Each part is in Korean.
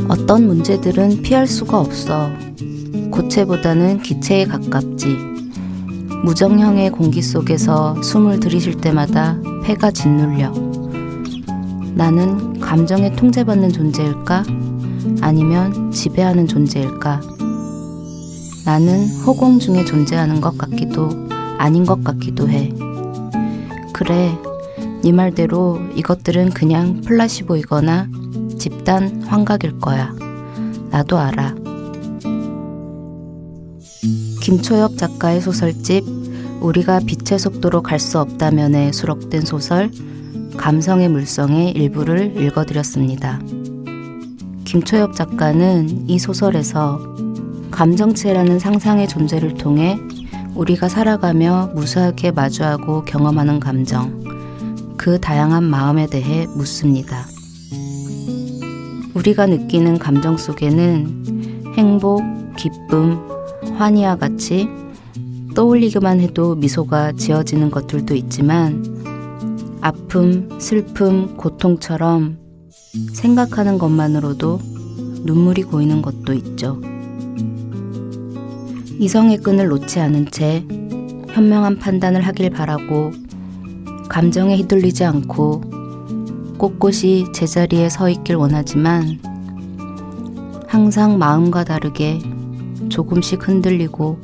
어떤 문제들은 피할 수가 없어. 고체보다는 기체에 가깝지. 무정형의 공기 속에서 숨을 들이쉴 때마다 폐가 짓눌려. 나는 감정에 통제받는 존재일까? 아니면 지배하는 존재일까? 나는 허공 중에 존재하는 것 같기도 아닌 것 같기도 해. 그래, 네 말대로 이것들은 그냥 플라시보이거나 집단 환각일 거야. 나도 알아. 김초엽 작가의 소설집 우리가 빛의 속도로 갈 수 없다면에 수록된 소설 감성의 물성의 일부를 읽어드렸습니다. 김초엽 작가는 이 소설에서 감정체라는 상상의 존재를 통해 우리가 살아가며 무수하게 마주하고 경험하는 감정, 그 다양한 마음에 대해 묻습니다. 우리가 느끼는 감정 속에는 행복, 기쁨, 환희와 같이 떠올리기만 해도 미소가 지어지는 것들도 있지만 아픔, 슬픔, 고통처럼 생각하는 것만으로도 눈물이 고이는 것도 있죠. 이성의 끈을 놓지 않은 채 현명한 판단을 하길 바라고 감정에 휘둘리지 않고 꼿꼿이 제자리에 서 있길 원하지만 항상 마음과 다르게 조금씩 흔들리고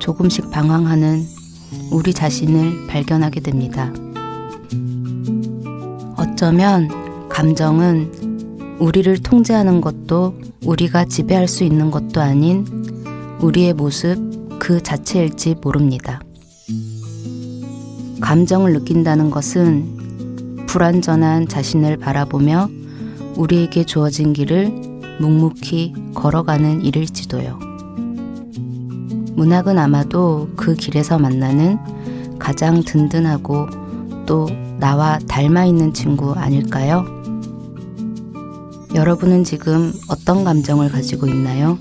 조금씩 방황하는 우리 자신을 발견하게 됩니다. 어쩌면 감정은 우리를 통제하는 것도 우리가 지배할 수 있는 것도 아닌 우리의 모습 그 자체일지 모릅니다. 감정을 느낀다는 것은 불완전한 자신을 바라보며 우리에게 주어진 길을 묵묵히 걸어가는 일일지도요. 문학은 아마도 그 길에서 만나는 가장 든든하고 또 나와 닮아있는 친구 아닐까요? 여러분은 지금 어떤 감정을 가지고 있나요?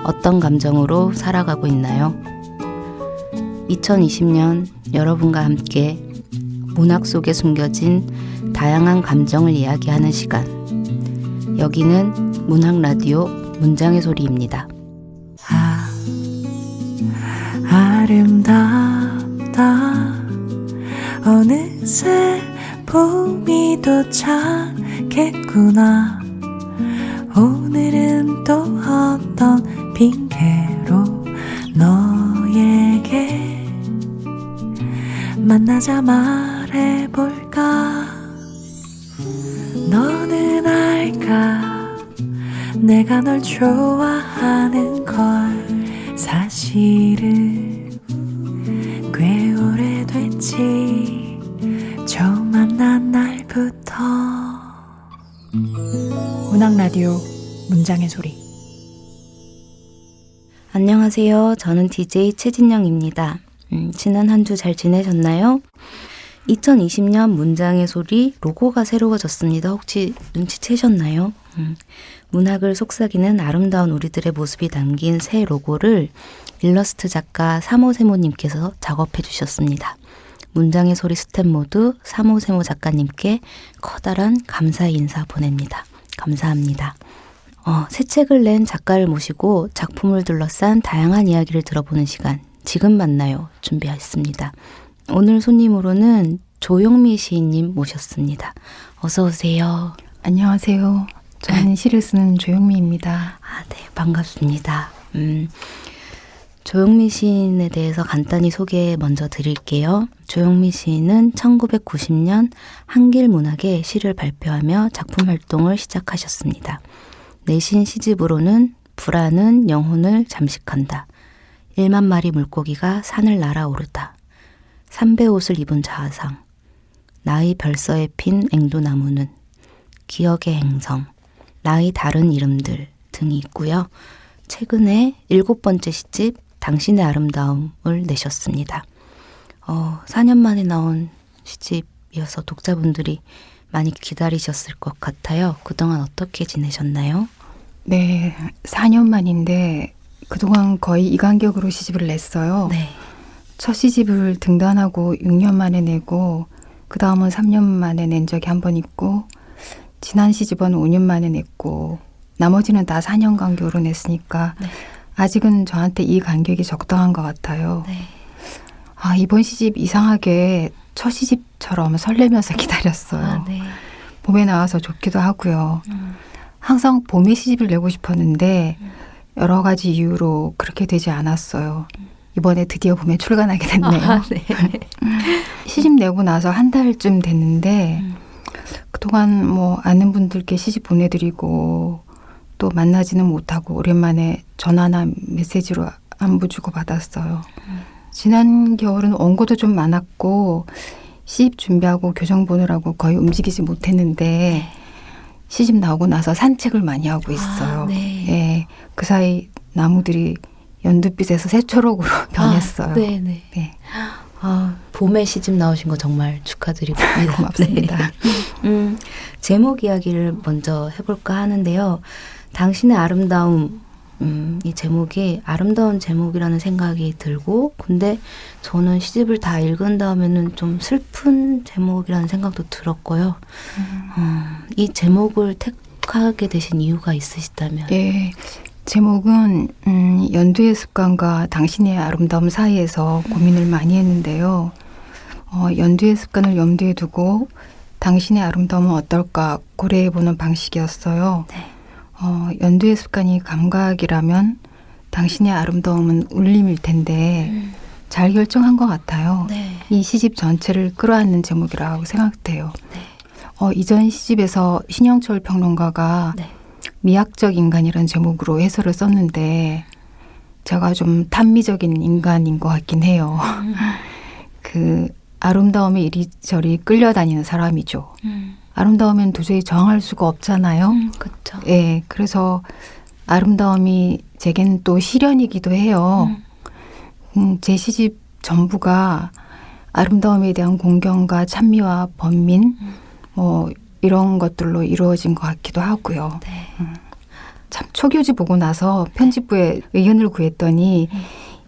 어떤 감정으로 살아가고 있나요? 2020년 여러분과 함께 문학 속에 숨겨진 다양한 감정을 이야기하는 시간. 여기는 문학 라디오 문장의 소리입니다. 아름답다. 어느새 봄이 도착했구나. 오늘은 또 어떤 핑계로 너에게 만나자 말해볼까. 너는 알까, 내가 널 좋아하는 걸. 사실은 꽤 오래됐지, 처음 만난 날부터. 문학 라디오 문장의 소리. 안녕하세요. 저는 DJ 최진영입니다. 지난 한 주 잘 지내셨나요? 2020년 문장의 소리 로고가 새로워졌습니다. 혹시 눈치채셨나요? 문학을 속삭이는 아름다운 우리들의 모습이 담긴 새 로고를 일러스트 작가 사모세모님께서 작업해 주셨습니다. 문장의 소리 스텝 모두 사모세모 작가님께 커다란 감사의 인사 보냅니다. 감사합니다. 새 책을 낸 작가를 모시고 작품을 둘러싼 다양한 이야기를 들어보는 시간, 지금 만나요 준비했습니다. 오늘 손님으로는 조용미 시인님 모셨습니다. 어서 오세요. 안녕하세요. 저는 시를 쓰는 조용미입니다. 네, 반갑습니다. 조용미 시인에 대해서 간단히 소개 먼저 드릴게요. 조용미 시인은 1990년 한길문학에 시를 발표하며 작품 활동을 시작하셨습니다. 내신 시집으로는 불안은 영혼을 잠식한다. 1만 마리 물고기가 산을 날아오르다. 삼배 옷을 입은 자아상. 나의 별서에 핀 앵두나무는. 기억의 행성. 나의 다른 이름들 등이 있고요. 최근에 7번째 시집 당신의 아름다움을 내셨습니다. 4년 만에 나온 시집이어서 독자분들이 많이 기다리셨을 것 같아요. 그동안 어떻게 지내셨나요? 네, 4년 만인데 그동안 거의 이 간격으로 시집을 냈어요. 네. 첫 시집을 등단하고 6년 만에 내고 그 다음은 3년 만에 낸 적이 한 번 있고 지난 시집은 5년 만에 냈고 나머지는 다 4년 간격으로 냈으니까 네. 아직은 저한테 이 간격이 적당한 것 같아요. 네. 아, 이번 시집 이상하게 첫 시집처럼 설레면서 기다렸어요. 아, 네. 봄에 나와서 좋기도 하고요. 항상 봄에 시집을 내고 싶었는데 여러 가지 이유로 그렇게 되지 않았어요. 이번에 드디어 봄에 출간하게 됐네요. 아, 네. 시집 내고 나서 한 달쯤 됐는데 그동안 뭐 아는 분들께 시집 보내드리고 또 만나지는 못하고 오랜만에 전화나 메시지로 안부 주고 받았어요. 지난 겨울은 원고도 좀 많았고 시집 준비하고 교정 보느라고 거의 움직이지 못했는데 시집 나오고 나서 산책을 많이 하고 있어요. 아, 네. 예, 그 사이 나무들이 연두빛에서 새초록으로 변했어요. 아, 네네. 네. 아, 봄에 시집 나오신 거 정말 축하드립니다. 고맙습니다. 네. 제목 이야기를 먼저 해볼까 하는데요. 당신의 아름다움, 이 제목이 아름다운 제목이라는 생각이 들고, 근데 저는 시집을 다 읽은 다음에는 좀 슬픈 제목이라는 생각도 들었고요. 이 제목을 택하게 되신 이유가 있으시다면? 예, 제목은 연두의 습관과 당신의 아름다움 사이에서 고민을 많이 했는데요. 연두의 습관을 염두에 두고 당신의 아름다움은 어떨까 고려해보는 방식이었어요. 네. 연두의 습관이 감각이라면 당신의 아름다움은 울림일 텐데 잘 결정한 것 같아요. 네. 이 시집 전체를 끌어안는 제목이라고 생각돼요. 네. 이전 시집에서 신영철 평론가가 네. 미학적 인간이라는 제목으로 해설을 썼는데 제가 좀 탄미적인 인간인 것 같긴 해요. 그 아름다움에 이리저리 끌려다니는 사람이죠. 아름다우면 도저히 정할 수가 없잖아요. 그렇죠. 예, 그래서 아름다움이 제겐 또 시련이기도 해요. 제 시집 전부가 아름다움에 대한 공경과 찬미와 번민 뭐 이런 것들로 이루어진 것 같기도 하고요. 네. 참 초교지 보고 나서 편집부에 의견을 구했더니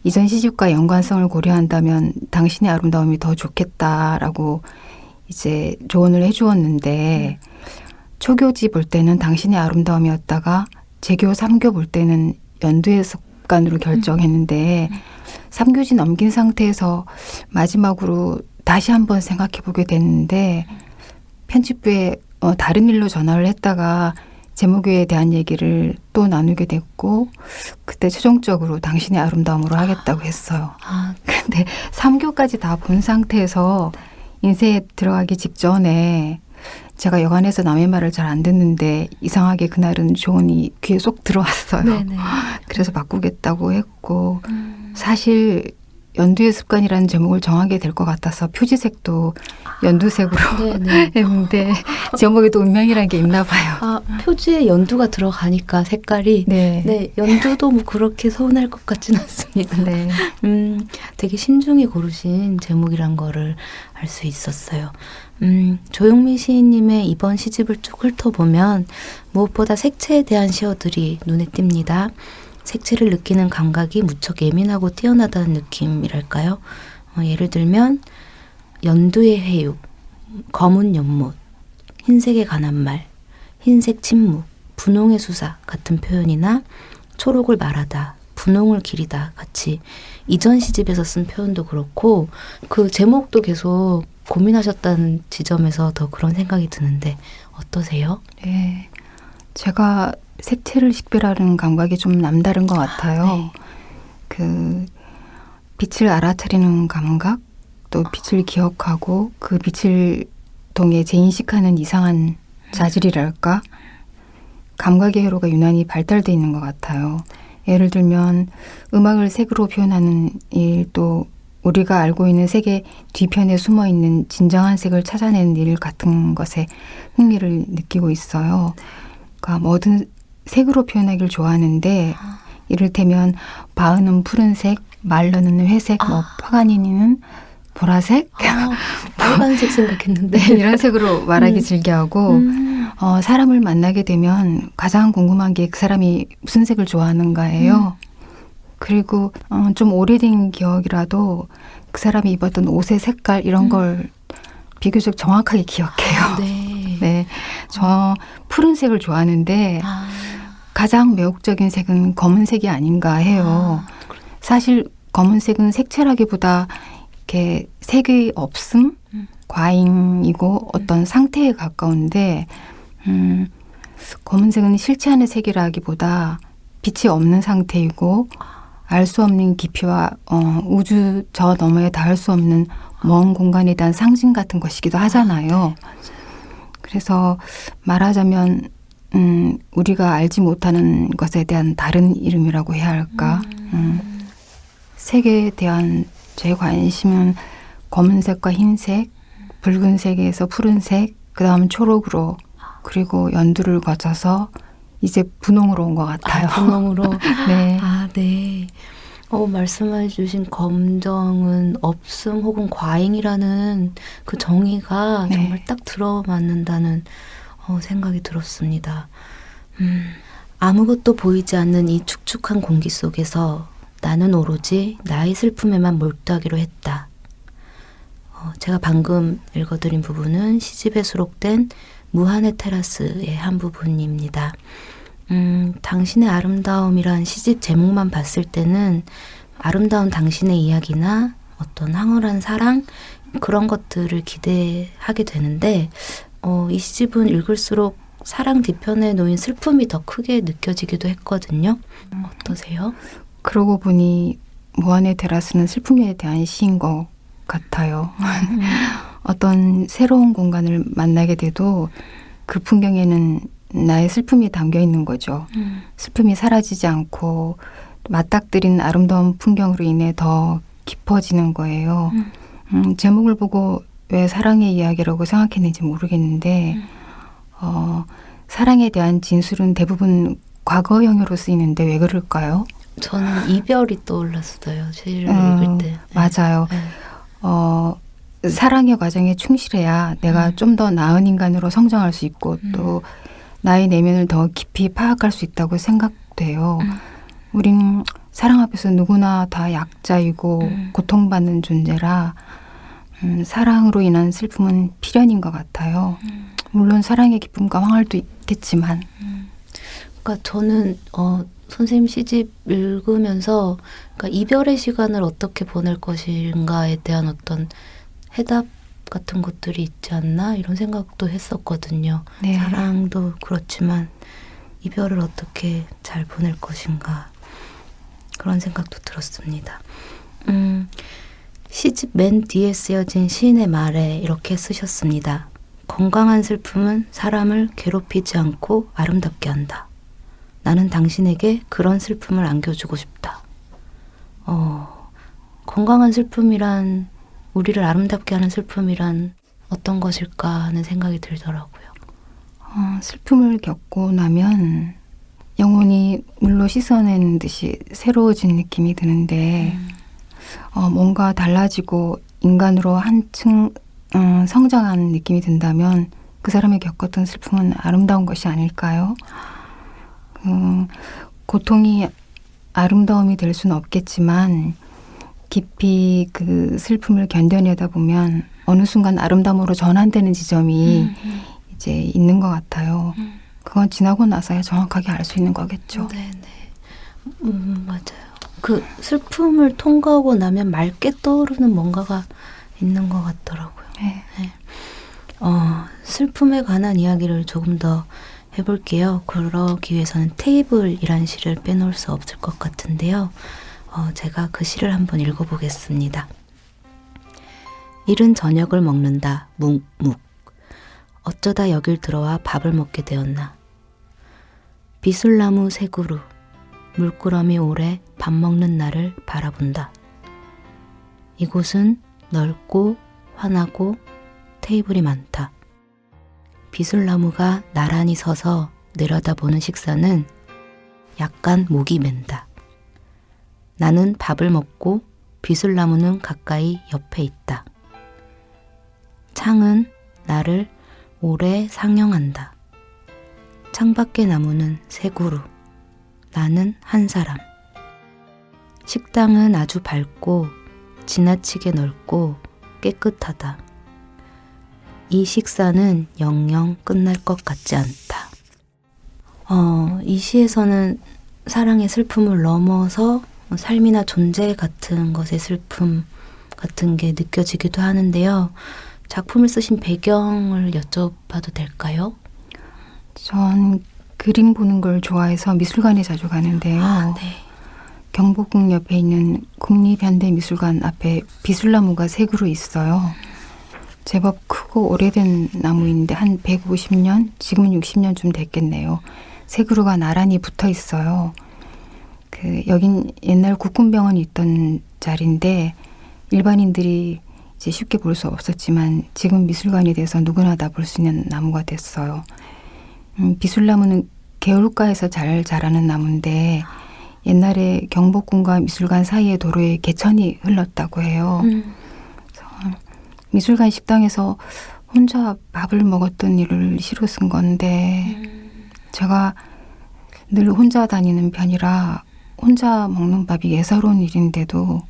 이전 시집과 연관성을 고려한다면 당신의 아름다움이 더 좋겠다라고 이제 조언을 해주었는데 초교지 볼 때는 당신의 아름다움이었다가 재교 3교 볼 때는 연두의 습관으로 결정했는데 3교지 넘긴 상태에서 마지막으로 다시 한번 생각해 보게 됐는데 편집부에 다른 일로 전화를 했다가 제목에 대한 얘기를 또 나누게 됐고 그때 최종적으로 당신의 아름다움으로 하겠다고 했어요. 아, 근데 3교까지 다 본 상태에서 인쇄에 들어가기 직전에 제가 여관에서 남의 말을 잘 안 듣는데 이상하게 그날은 조언이 귀에 쏙 들어왔어요. 네네. 그래서 바꾸겠다고 했고 사실 연두의 습관이라는 제목을 정하게 될 것 같아서 표지색도 연두색으로 네네. 했는데 제목에도 운명이라는 게 있나 봐요. 아, 표지에 연두가 들어가니까 색깔이 네. 네, 연두도 뭐 그렇게 서운할 것 같지는 않습니다. 네. 되게 신중히 고르신 제목이란 거를 알 수 있었어요. 조용미 시인님의 이번 시집을 쭉 훑어보면 무엇보다 색채에 대한 시어들이 눈에 띕니다. 색채를 느끼는 감각이 무척 예민하고 뛰어나다는 느낌이랄까요? 예를 들면 연두의 회육, 검은 연못, 흰색의 가난 말, 흰색 침묵, 분홍의 수사 같은 표현이나 초록을 말하다, 분홍을 기리다 같이 이전 시집에서 쓴 표현도 그렇고 그 제목도 계속 고민하셨다는 지점에서 더 그런 생각이 드는데 어떠세요? 네. 제가 색채를 식별하는 감각이 좀 남다른 것 같아요. 네. 그 빛을 알아차리는 감각, 또 빛을 기억하고 그 빛을 통해 재인식하는 이상한 자질이랄까? 감각의 회로가 유난히 발달돼 있는 것 같아요. 예를 들면 음악을 색으로 표현하는 일, 또 우리가 알고 있는 색의 뒤편에 숨어있는 진정한 색을 찾아내는 일 같은 것에 흥미를 느끼고 있어요. 그러니까 뭐든 색으로 표현하기를 좋아하는데 이를테면 바흐는 푸른색, 말러는 회색, 뭐 파가니니는 보라색, 빨간색 생각했는데 네, 이런 색으로 말하기 즐겨하고 사람을 만나게 되면 가장 궁금한 게 그 사람이 무슨 색을 좋아하는가예요. 그리고 좀 오래된 기억이라도 그 사람이 입었던 옷의 색깔 이런 걸 비교적 정확하게 기억해요. 네. 네, 저 푸른색을 좋아하는데 아, 가장 매혹적인 색은 검은색이 아닌가 해요. 사실 검은색은 색채라기보다 이렇게 색의 없음, 과잉이고 어떤 상태에 가까운데 검은색은 실체하는 색이라기보다 빛이 없는 상태이고 알 수 없는 깊이와 우주 저 너머에 닿을 수 없는 먼 공간에 대한 상징 같은 것이기도 하잖아요. 그래서 말하자면 우리가 알지 못하는 것에 대한 다른 이름이라고 해야 할까. 색에 대한 제 관심은 검은색과 흰색, 붉은색에서 푸른색, 그 다음 초록으로 그리고 연두를 거쳐서 이제 분홍으로 온 것 같아요. 분홍으로. 네. 아, 네. 말씀해 주신 검정은 없음 혹은 과잉이라는 그 정의가 네. 정말 딱 들어맞는다는 생각이 들었습니다. 아무것도 보이지 않는 이 축축한 공기 속에서 나는 오로지 나의 슬픔에만 몰두하기로 했다. 제가 방금 읽어드린 부분은 시집에 수록된 무한의 테라스의 한 부분입니다. 당신의 아름다움이란 시집 제목만 봤을 때는 아름다운 당신의 이야기나 어떤 황홀한 사랑 그런 것들을 기대하게 되는데 이 시집은 읽을수록 사랑 뒤편에 놓인 슬픔이 더 크게 느껴지기도 했거든요. 어떠세요? 그러고 보니 무한의 테라스는 슬픔에 대한 시인 것 같아요. 어떤 새로운 공간을 만나게 돼도 그 풍경에는 나의 슬픔이 담겨 있는 거죠. 슬픔이 사라지지 않고 맞닥뜨린 아름다운 풍경으로 인해 더 깊어지는 거예요. 제목을 보고 왜 사랑의 이야기라고 생각했는지 모르겠는데 사랑에 대한 진술은 대부분 과거형으로 쓰이는데 왜 그럴까요? 저는 이별이 떠올랐어요. 시를 읽을 때. 맞아요. 네. 사랑의 과정에 충실해야 내가 좀 더 나은 인간으로 성장할 수 있고 또 나의 내면을 더 깊이 파악할 수 있다고 생각돼요. 우린 사랑 앞에서 누구나 다 약자이고 고통받는 존재라 사랑으로 인한 슬픔은 필연인 것 같아요. 물론 사랑의 기쁨과 황홀도 있겠지만. 그러니까 저는 선생님 시집 읽으면서 그러니까 이별의 시간을 어떻게 보낼 것인가에 대한 어떤 해답 같은 것들이 있지 않나 이런 생각도 했었거든요. 네. 사랑도 그렇지만 이별을 어떻게 잘 보낼 것인가 그런 생각도 들었습니다. 시집 맨 뒤에 쓰여진 시인의 말에 이렇게 쓰셨습니다. 건강한 슬픔은 사람을 괴롭히지 않고 아름답게 한다. 나는 당신에게 그런 슬픔을 안겨주고 싶다. 건강한 슬픔이란 우리를 아름답게 하는 슬픔이란 어떤 것일까 하는 생각이 들더라고요. 슬픔을 겪고 나면 영혼이 물로 씻어낸 듯이 새로워진 느낌이 드는데 뭔가 달라지고 인간으로 한층 성장한 느낌이 든다면 그 사람이 겪었던 슬픔은 아름다운 것이 아닐까요? 고통이 아름다움이 될 수는 없겠지만 깊이 그 슬픔을 견뎌내다 보면 어느 순간 아름다움으로 전환되는 지점이 이제 있는 것 같아요. 그건 지나고 나서야 정확하게 알 수 있는 거겠죠. 네네. 맞아요. 그 슬픔을 통과하고 나면 맑게 떠오르는 뭔가가 있는 것 같더라고요. 네. 네. 슬픔에 관한 이야기를 조금 더 해볼게요. 그러기 위해서는 테이블이란 시를 빼놓을 수 없을 것 같은데요. 제가 그 시를 한번 읽어보겠습니다. 이른 저녁을 먹는다. 묵묵. 어쩌다 여길 들어와 밥을 먹게 되었나. 비술나무 세 그루. 물끄러미 오래 밥 먹는 나를 바라본다. 이곳은 넓고 환하고 테이블이 많다. 비술나무가 나란히 서서 내려다보는 식사는 약간 목이 맨다. 나는 밥을 먹고 비술나무는 가까이 옆에 있다. 창은 나를 오래 상영한다. 창밖의 나무는 세 그루. 나는 한 사람. 식당은 아주 밝고 지나치게 넓고 깨끗하다. 이 식사는 영영 끝날 것 같지 않다. 이 시에서는 사랑의 슬픔을 넘어서 삶이나 존재 같은 것의 슬픔 같은 게 느껴지기도 하는데요. 작품을 쓰신 배경을 여쭤봐도 될까요? 전 그림 보는 걸 좋아해서 미술관에 자주 가는데요. 네. 경복궁 옆에 있는 국립현대미술관 앞에 비술나무가 3그루 있어요. 제법 크고 오래된 나무인데 한 150년, 지금은 60년쯤 됐겠네요. 3그루가 나란히 붙어 있어요. 여긴 옛날 국군병원이 있던 자리인데 일반인들이 이제 쉽게 볼 수 없었지만 지금 미술관이 돼서 누구나 다 볼 수 있는 나무가 됐어요. 비술나무는 개울가에서 잘 자라는 나무인데 옛날에 경복궁과 미술관 사이의 도로에 개천이 흘렀다고 해요. 그래서 미술관 식당에서 혼자 밥을 먹었던 일을 시로 쓴 건데 제가 늘 혼자 다니는 편이라 혼자 먹는 밥이 예사로운 일인데도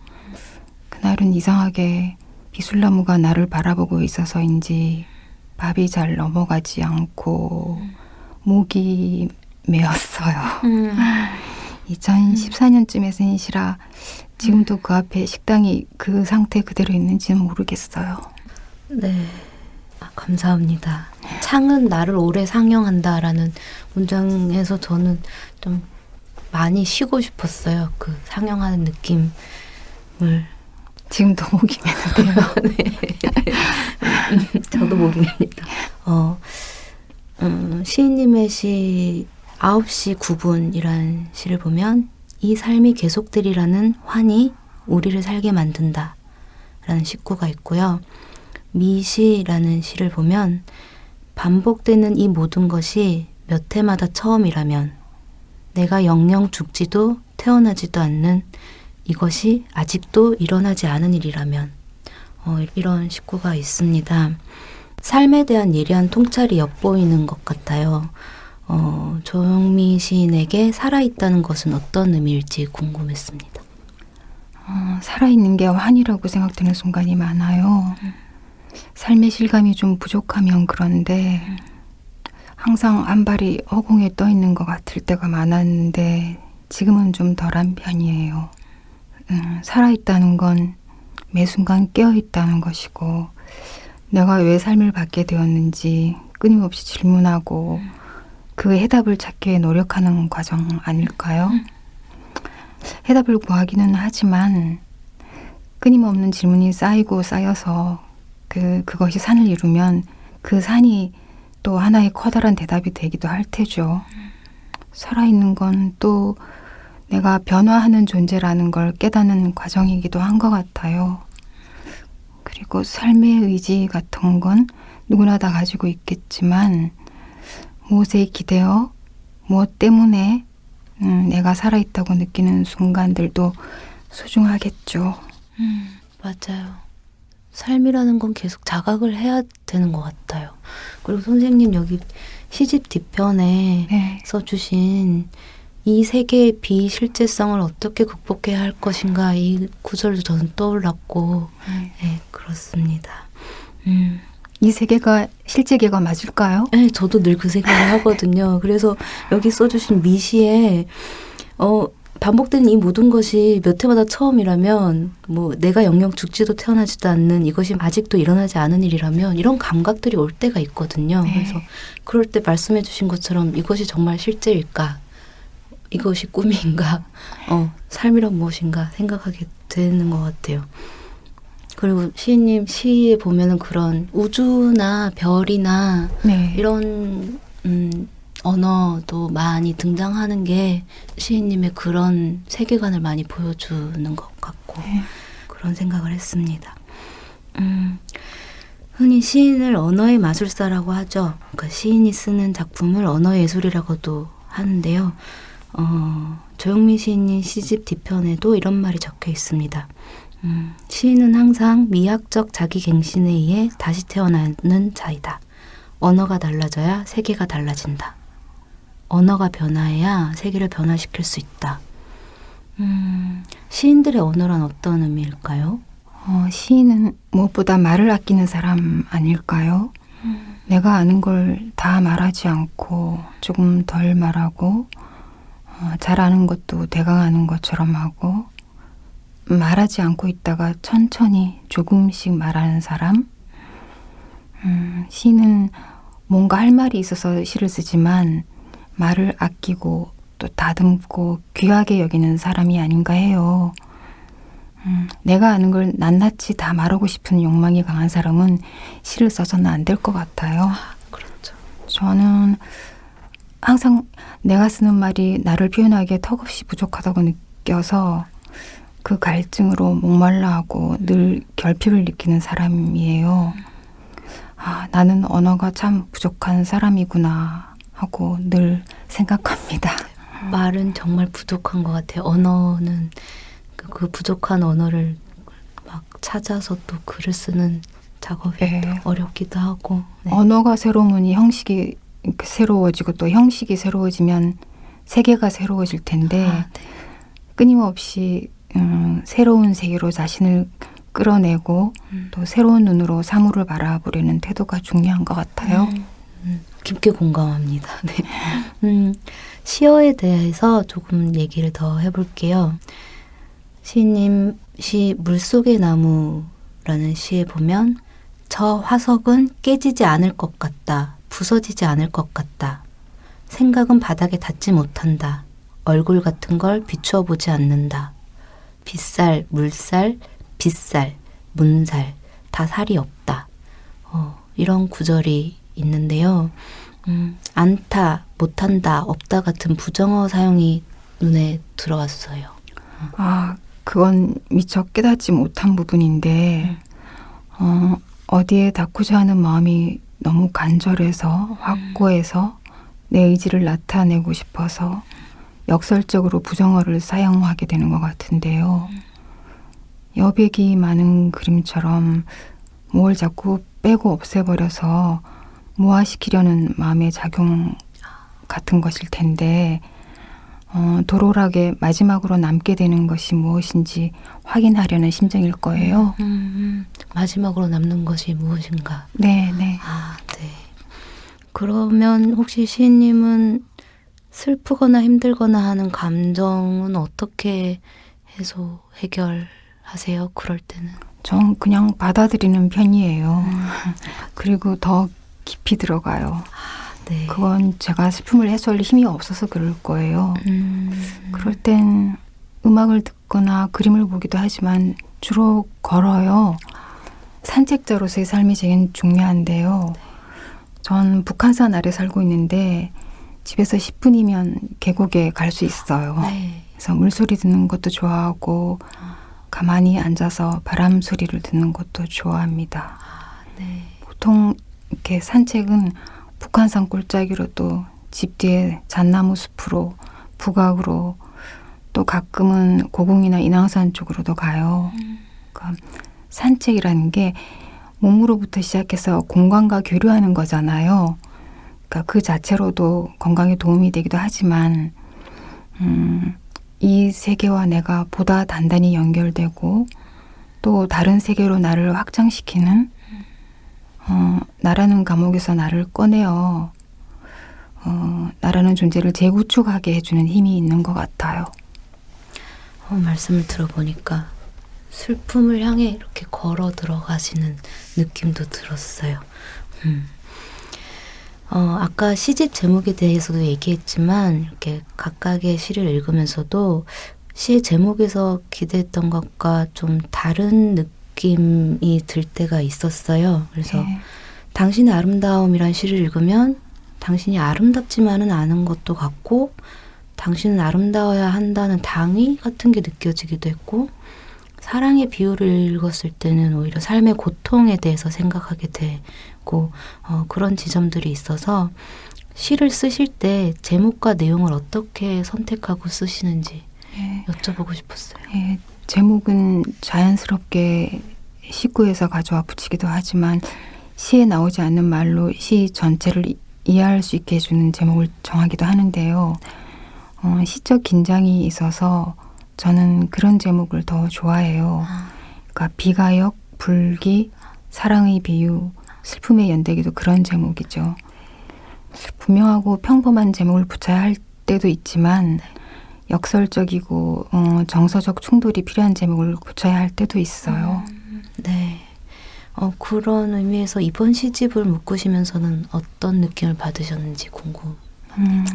그날은 이상하게 비술나무가 나를 바라보고 있어서인지 밥이 잘 넘어가지 않고 목이 메었어요. 2014년쯤에 쓴 시라 지금도 그 앞에 식당이 그 상태 그대로 있는지는 모르겠어요. 네. 감사합니다. 창은 나를 오래 상영한다라는 문장에서 저는 좀 많이 쉬고 싶었어요. 그 상영하는 느낌을. 지금도 목이 메는데요. 네. 저도 목이 맵니다. 시인님의 시 9시 9분이란 시를 보면 이 삶이 계속되리라는 환히 우리를 살게 만든다 라는 식구가 있고요. 미시라는 시를 보면 반복되는 이 모든 것이 몇 해마다 처음이라면 내가 영영 죽지도 태어나지도 않는 이것이 아직도 일어나지 않은 일이라면 이런 식구가 있습니다. 삶에 대한 예리한 통찰이 엿보이는 것 같아요. 조영미 시인에게 살아있다는 것은 어떤 의미일지 궁금했습니다. 살아있는 게 환이라고 생각되는 순간이 많아요. 삶의 실감이 좀 부족하면 그런데 항상 한 발이 허공에 떠 있는 것 같을 때가 많았는데 지금은 좀 덜한 편이에요. 살아있다는 건 매 순간 깨어있다는 것이고 내가 왜 삶을 받게 되었는지 끊임없이 질문하고 그 해답을 찾기 위해 노력하는 과정 아닐까요? 해답을 구하기는 하지만 끊임없는 질문이 쌓이고 쌓여서 그것이 산을 이루면 그 산이 또 하나의 커다란 대답이 되기도 할 테죠. 살아있는 건 또 내가 변화하는 존재라는 걸 깨닫는 과정이기도 한 것 같아요. 그리고 삶의 의지 같은 건 누구나 다 가지고 있겠지만 무엇에 기대어 무엇 때문에 내가 살아있다고 느끼는 순간들도 소중하겠죠. 맞아요. 삶이라는 건 계속 자각을 해야 되는 것 같아요. 그리고 선생님 여기 시집 뒤편에 네. 써주신 이 세계의 비실제성을 어떻게 극복해야 할 것인가 이 구절도 저는 떠올랐고 네, 그렇습니다. 이 세계가 실제계가 맞을까요? 네, 저도 늘 그 생각을 하거든요. 그래서 여기 써주신 미시에 반복되는 이 모든 것이 몇 해마다 처음이라면 뭐 내가 영영 죽지도 태어나지도 않는 이것이 아직도 일어나지 않은 일이라면 이런 감각들이 올 때가 있거든요. 네. 그래서 그럴 때 말씀해 주신 것처럼 이것이 정말 실제일까? 이것이 꿈인가? 삶이란 무엇인가 생각하게 되는 것 같아요. 그리고 시인님 시에 보면은 그런 우주나 별이나 네. 이런 언어도 많이 등장하는 게 시인님의 그런 세계관을 많이 보여주는 것 같고 네. 그런 생각을 했습니다. 흔히 시인을 언어의 마술사라고 하죠. 그러니까 시인이 쓰는 작품을 언어의 예술이라고도 하는데요. 조영미 시인님 시집 뒤편에도 이런 말이 적혀 있습니다. 시인은 항상 미학적 자기갱신에 의해 다시 태어나는 자이다. 언어가 달라져야 세계가 달라진다. 언어가 변화해야 세계를 변화시킬 수 있다. 시인들의 언어란 어떤 의미일까요? 시인은 무엇보다 말을 아끼는 사람 아닐까요? 내가 아는 걸 다 말하지 않고 조금 덜 말하고 잘 아는 것도 대강 아는 것처럼 하고 말하지 않고 있다가 천천히 조금씩 말하는 사람. 시는 뭔가 할 말이 있어서 시를 쓰지만 말을 아끼고 또 다듬고 귀하게 여기는 사람이 아닌가 해요. 내가 아는 걸 낱낱이 다 말하고 싶은 욕망이 강한 사람은 시를 써서는 안 될 것 같아요. 그렇죠. 저는 항상 내가 쓰는 말이 나를 표현하기에 턱없이 부족하다고 느껴서 그 갈증으로 목말라하고 늘 결핍을 느끼는 사람이에요. 나는 언어가 참 부족한 사람이구나 하고 늘 생각합니다. 말은 정말 부족한 것 같아요. 언어는 그 부족한 언어를 막 찾아서 또 글을 쓰는 작업이 네. 또 어렵기도 하고. 네. 언어가 새로우니 형식이 새로워지고 또 형식이 새로워지면 세계가 새로워질 텐데 네. 끊임없이 새로운 세계로 자신을 끌어내고 또 새로운 눈으로 사물을 바라보려는 태도가 중요한 것 같아요. 깊게 공감합니다. 네. 시어에 대해서 조금 얘기를 더 해볼게요. 시인님 시 물속의 나무라는 시에 보면 저 화석은 깨지지 않을 것 같다. 부서지지 않을 것 같다. 생각은 바닥에 닿지 못한다. 얼굴 같은 걸 비추어 보지 않는다. 빗살, 물살, 빗살, 문살 다 살이 없다. 이런 구절이 있는데요. 않다, 못한다, 없다 같은 부정어 사용이 눈에 들어왔어요. 그건 미처 깨닫지 못한 부분인데 어디에 닿고자 하는 마음이 너무 간절해서 확고해서 내 의지를 나타내고 싶어서 역설적으로 부정어를 사용하게 되는 것 같은데요. 여백이 많은 그림처럼 뭘 자꾸 빼고 없애버려서 무화시키려는 마음의 작용 같은 것일 텐데 도로락에 마지막으로 남게 되는 것이 무엇인지 확인하려는 심정일 거예요. 마지막으로 남는 것이 무엇인가? 네. 네. 그러면 혹시 시인님은 슬프거나 힘들거나 하는 감정은 어떻게 해결하세요? 그럴 때는? 전 그냥 받아들이는 편이에요. 그리고 더 깊이 들어가요. 네. 그건 제가 슬픔을 해소할 힘이 없어서 그럴 거예요. 그럴 땐 음악을 듣거나 그림을 보기도 하지만 주로 걸어요. 산책자로서의 삶이 제일 중요한데요. 전 북한산 아래 살고 있는데 집에서 10분이면 계곡에 갈 수 있어요. 네. 그래서 물소리 듣는 것도 좋아하고 가만히 앉아서 바람 소리를 듣는 것도 좋아합니다. 네. 보통 이렇게 산책은 북한산 골짜기로 또 집 뒤에 잣나무 숲으로 북악으로 또 가끔은 고궁이나 인왕산 쪽으로도 가요. 그러니까 산책이라는 게 몸으로부터 시작해서 공간과 교류하는 거잖아요. 그러니까 그 자체로도 건강에 도움이 되기도 하지만 이 세계와 내가 보다 단단히 연결되고 또 다른 세계로 나를 확장시키는 나라는 감옥에서 나를 꺼내어 나라는 존재를 재구축하게 해주는 힘이 있는 것 같아요. 말씀을 들어보니까 슬픔을 향해 이렇게 걸어 들어가시는 느낌도 들었어요. 아까 시집 제목에 대해서도 얘기했지만 이렇게 각각의 시를 읽으면서도 시의 제목에서 기대했던 것과 좀 다른 느낌이 들 때가 있었어요. 그래서 당신의 아름다움이란 시를 읽으면 당신이 아름답지만은 않은 것도 같고 당신은 아름다워야 한다는 당위 같은 게 느껴지기도 했고 사랑의 비유를 읽었을 때는 오히려 삶의 고통에 대해서 생각하게 되고 그런 지점들이 있어서 시를 쓰실 때 제목과 내용을 어떻게 선택하고 쓰시는지 여쭤보고 싶었어요. 제목은 자연스럽게 시구에서 가져와 붙이기도 하지만 시에 나오지 않는 말로 시 전체를 이해할 수 있게 해주는 제목을 정하기도 하는데요. 시적 긴장이 있어서 저는 그런 제목을 더 좋아해요. 그러니까 비가역, 불기, 사랑의 비유, 슬픔의 연대기도 그런 제목이죠. 분명하고 평범한 제목을 붙여야 할 때도 있지만 역설적이고 정서적 충돌이 필요한 제목을 붙여야 할 때도 있어요. 네. 그런 의미에서 이번 시집을 묶으시면서는 어떤 느낌을 받으셨는지 궁금.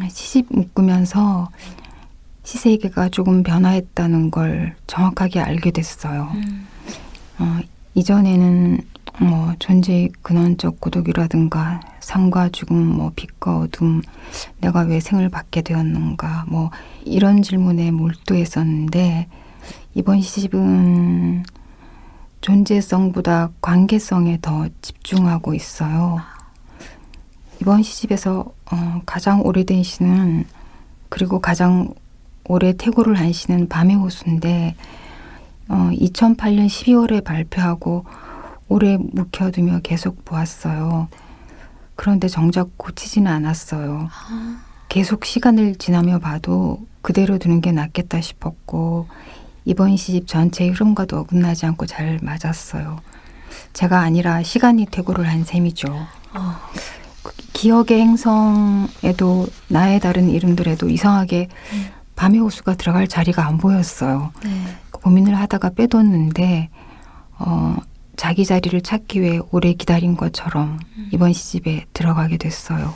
시집 묶으면서 시세계가 조금 변화했다는 걸 정확하게 알게 됐어요. 이전에는 존재의 근원적 고독이라든가 삶과 죽음, 빛과 어둠, 내가 왜 생을 받게 되었는가, 이런 질문에 몰두했었는데 이번 시집은 존재성보다 관계성에 더 집중하고 있어요. 이번 시집에서 가장 오래된 시는 그리고 가장 오래 퇴고를 한 시는 밤의 호수인데 2008년 12월에 발표하고 오래 묵혀두며 계속 보았어요. 그런데 정작 고치지는 않았어요. 계속 시간을 지나며 봐도 그대로 두는 게 낫겠다 싶었고 이번 시집 전체의 흐름과도 어긋나지 않고 잘 맞았어요. 제가 아니라 시간이 퇴고를 한 셈이죠. 기억의 행성에도 나의 다른 이름들에도 이상하게 밤의 호수가 들어갈 자리가 안 보였어요. 네. 고민을 하다가 빼뒀는데 자기 자리를 찾기 위해 오래 기다린 것처럼 이번 시집에 들어가게 됐어요.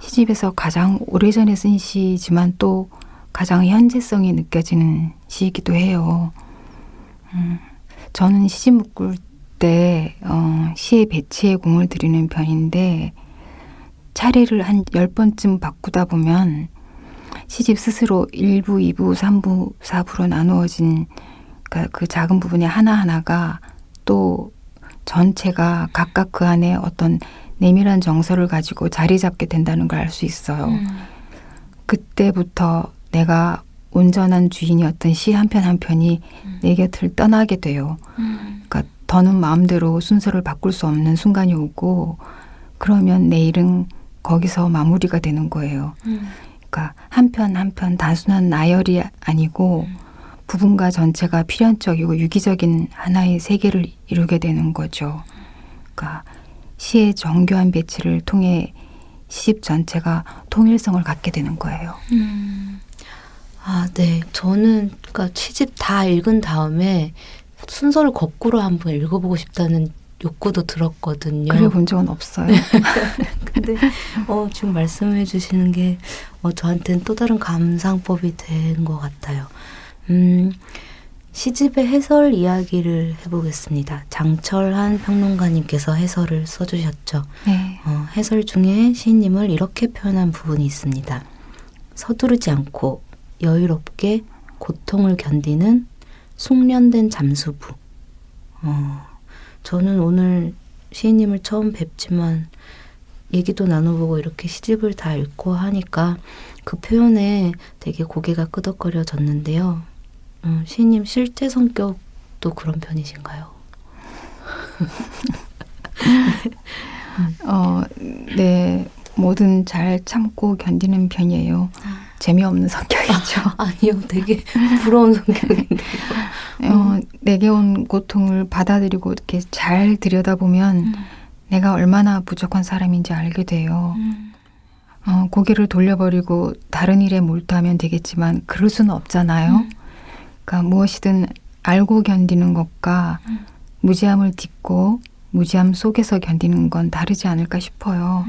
시집에서 가장 오래전에 쓴 시지만 또 가장 현재성이 느껴지는 시이기도 해요. 저는 시집 묶을 때 시의 배치에 공을 들이는 편인데 차례를 한 10번쯤 바꾸다 보면 시집 스스로 1부, 2부, 3부, 4부로 나누어진 그 작은 부분의 하나하나가 또 전체가 각각 그 안에 어떤 내밀한 정서를 가지고 자리 잡게 된다는 걸 알 수 있어요. 그때부터 내가 온전한 주인이었던 시 한 편 한 편이 내 곁을 떠나게 돼요. 그러니까 더는 마음대로 순서를 바꿀 수 없는 순간이 오고 그러면 내일은 거기서 마무리가 되는 거예요. 그러니까 한 편 한 편 단순한 나열이 아니고 부분과 전체가 필연적이고 유기적인 하나의 세계를 이루게 되는 거죠. 그러니까 시의 정교한 배치를 통해 시집 전체가 통일성을 갖게 되는 거예요. 네. 저는 그러니까 시집 다 읽은 다음에 순서를 거꾸로 한번 읽어보고 싶다는 욕구도 들었거든요. 그래 본 적은 없어요. 근데 지금 말씀해 주시는 게 저한테는 또 다른 감상법이 된 것 같아요. 시집의 해설 이야기를 해보겠습니다. 장철한 평론가님께서 해설을 써주셨죠. 네. 해설 중에 시인님을 이렇게 표현한 부분이 있습니다. 서두르지 않고 여유롭게 고통을 견디는 숙련된 잠수부. 저는 오늘 시인님을 처음 뵙지만 얘기도 나눠보고 이렇게 시집을 다 읽고 하니까 그 표현에 되게 고개가 끄덕거려졌는데요. 시인님 실제 성격도 그런 편이신가요? 네. 뭐든 잘 참고 견디는 편이에요. 재미없는 성격이죠. 아니요. 되게 부러운 성격인데요. 내게 온 고통을 받아들이고 이렇게 잘 들여다보면 내가 얼마나 부족한 사람인지 알게 돼요. 고개를 돌려버리고 다른 일에 몰두하면 되겠지만 그럴 수는 없잖아요. 그러니까 무엇이든 알고 견디는 것과 무지함을 딛고 무지함 속에서 견디는 건 다르지 않을까 싶어요.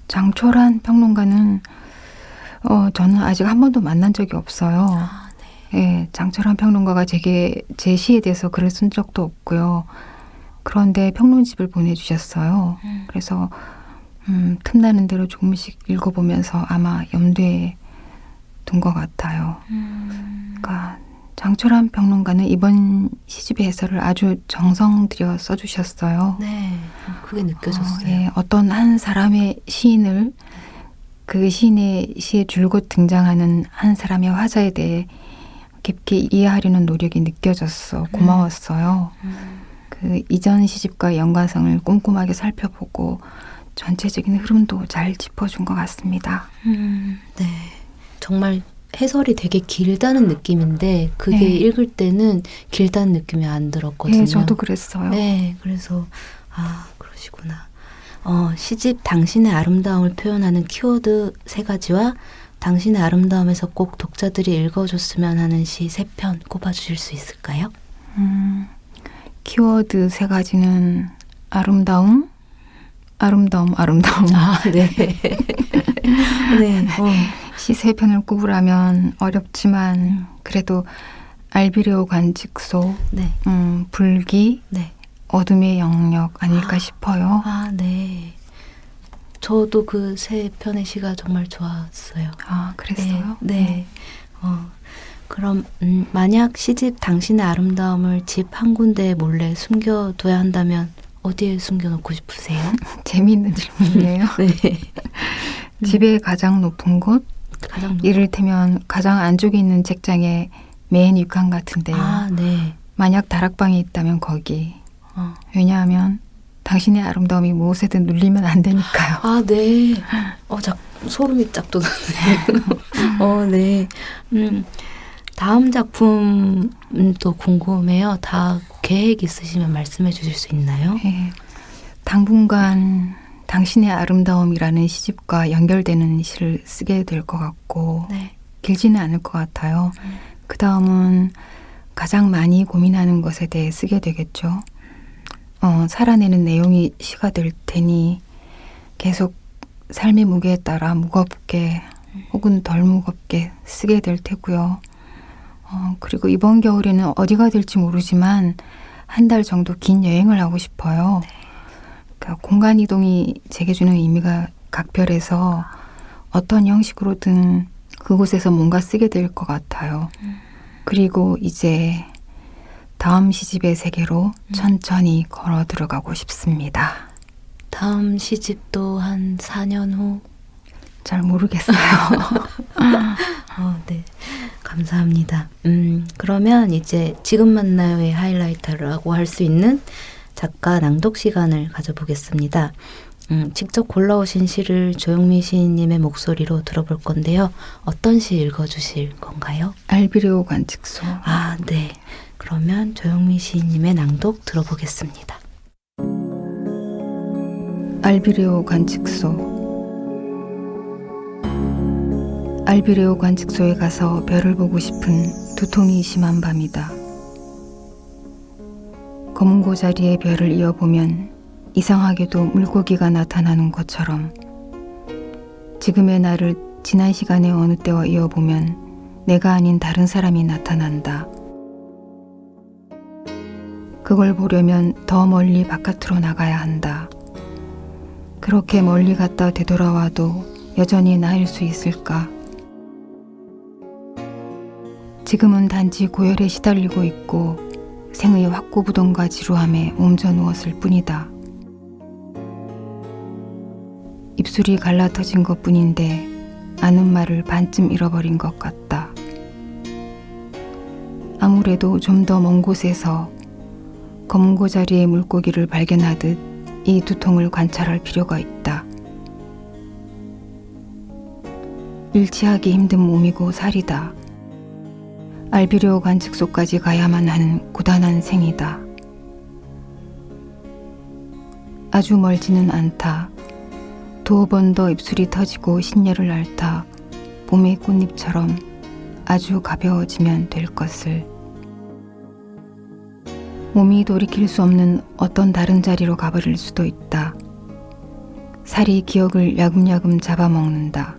장철한 평론가는 저는 아직 한 번도 만난 적이 없어요. 네, 장철한 평론가가 제게 제 시에 대해서 글을 쓴 적도 없고요. 그런데 평론집을 보내주셨어요. 그래서 틈나는 대로 조금씩 읽어보면서 아마 염두에 둔 것 같아요. 그러니까 장철한 평론가는 이번 시집의 해설을 아주 정성 들여 써주셨어요. 네, 그게 느껴졌어요. 예, 어떤 한 사람의 시인을 그 시인의 시에 줄곧 등장하는 한 사람의 화자에 대해 깊게 이해하려는 노력이 느껴졌어. 고마웠어요. 그 이전 시집과 연관성을 꼼꼼하게 살펴보고 전체적인 흐름도 잘 짚어준 것 같습니다. 네, 정말 해설이 되게 길다는 느낌인데 그게 네. 읽을 때는 길다는 느낌이 안 들었거든요. 네, 저도 그랬어요. 네, 그래서 그러시구나. 시집 당신의 아름다움을 표현하는 키워드 3가지와 당신의 아름다움에서 꼭 독자들이 읽어줬으면 하는 시 3편 꼽아주실 수 있을까요? 키워드 3가지는 아름다움, 아름다움. 네. 네. 시 3편을 꼽으라면 어렵지만 그래도 알비레오 관측소, 네. 불기, 네. 어둠의 영역 아닐까 싶어요. 네. 저도 그 3편의 시가 정말 좋았어요. 그랬어요? 네. 그럼 만약 시집 당신의 아름다움을 집 한 군데에 몰래 숨겨둬야 한다면 어디에 숨겨놓고 싶으세요? 재미있는 질문이네요. 네. 집의 가장 높은 곳? 가장 이를테면 가장 안쪽에 있는 책장의 맨 윗칸 같은데요. 네. 만약 다락방이 있다면 거기. 어. 왜냐하면 당신의 아름다움이 무엇에든 눌리면 안 되니까요. 네. 소름이 쫙 돋았네요. 네. 다음 작품도 궁금해요. 다 계획 있으시면 말씀해 주실 수 있나요? 네. 당분간 당신의 아름다움이라는 시집과 연결되는 시를 쓰게 될 것 같고 네. 길지는 않을 것 같아요. 그 다음은 가장 많이 고민하는 것에 대해 쓰게 되겠죠. 살아내는 내용이 시가 될 테니 계속 삶의 무게에 따라 무겁게 혹은 덜 무겁게 쓰게 될 테고요. 그리고 이번 겨울에는 어디가 될지 모르지만 한 달 정도 긴 여행을 하고 싶어요. 그러니까 공간 이동이 제게 주는 의미가 각별해서 어떤 형식으로든 그곳에서 뭔가 쓰게 될 것 같아요. 그리고 이제 다음 시집의 세계로 천천히 걸어 들어가고 싶습니다. 다음 시집도 한 4년 후? 잘 모르겠어요. 네. 감사합니다. 그러면 이제 지금 만나요의 하이라이터라고 할 수 있는 작가 낭독 시간을 가져보겠습니다. 직접 골라오신 시를 조영미 시인님의 목소리로 들어볼 건데요. 어떤 시 읽어주실 건가요? 알비레오 관측소. 네. 그러면 조영미 시인님의 낭독 들어보겠습니다. 알비레오 관측소. 알비레오 관측소에 가서 별을 보고 싶은 두통이 심한 밤이다. 검은고 자리에 별을 이어보면 이상하게도 물고기가 나타나는 것처럼 지금의 나를 지난 시간의 어느 때와 이어보면 내가 아닌 다른 사람이 나타난다. 그걸 보려면 더 멀리 바깥으로 나가야 한다. 그렇게 멀리 갔다 되돌아와도 여전히 나일 수 있을까? 지금은 단지 고열에 시달리고 있고 생의 확고부동과 지루함에 옮져 누웠을 뿐이다. 입술이 갈라터진 것뿐인데 아는 말을 반쯤 잃어버린 것 같다. 아무래도 좀 더 먼 곳에서 검은고 자리의 물고기를 발견하듯 이 두통을 관찰할 필요가 있다. 일치하기 힘든 몸이고 살이다. 알비레오 관측소까지 가야만 하는 고단한 생이다. 아주 멀지는 않다. 두어 번 더 입술이 터지고 신혈을 앓다 봄의 꽃잎처럼 아주 가벼워지면 될 것을. 몸이 돌이킬 수 없는 어떤 다른 자리로 가버릴 수도 있다. 살이 기억을 야금야금 잡아먹는다.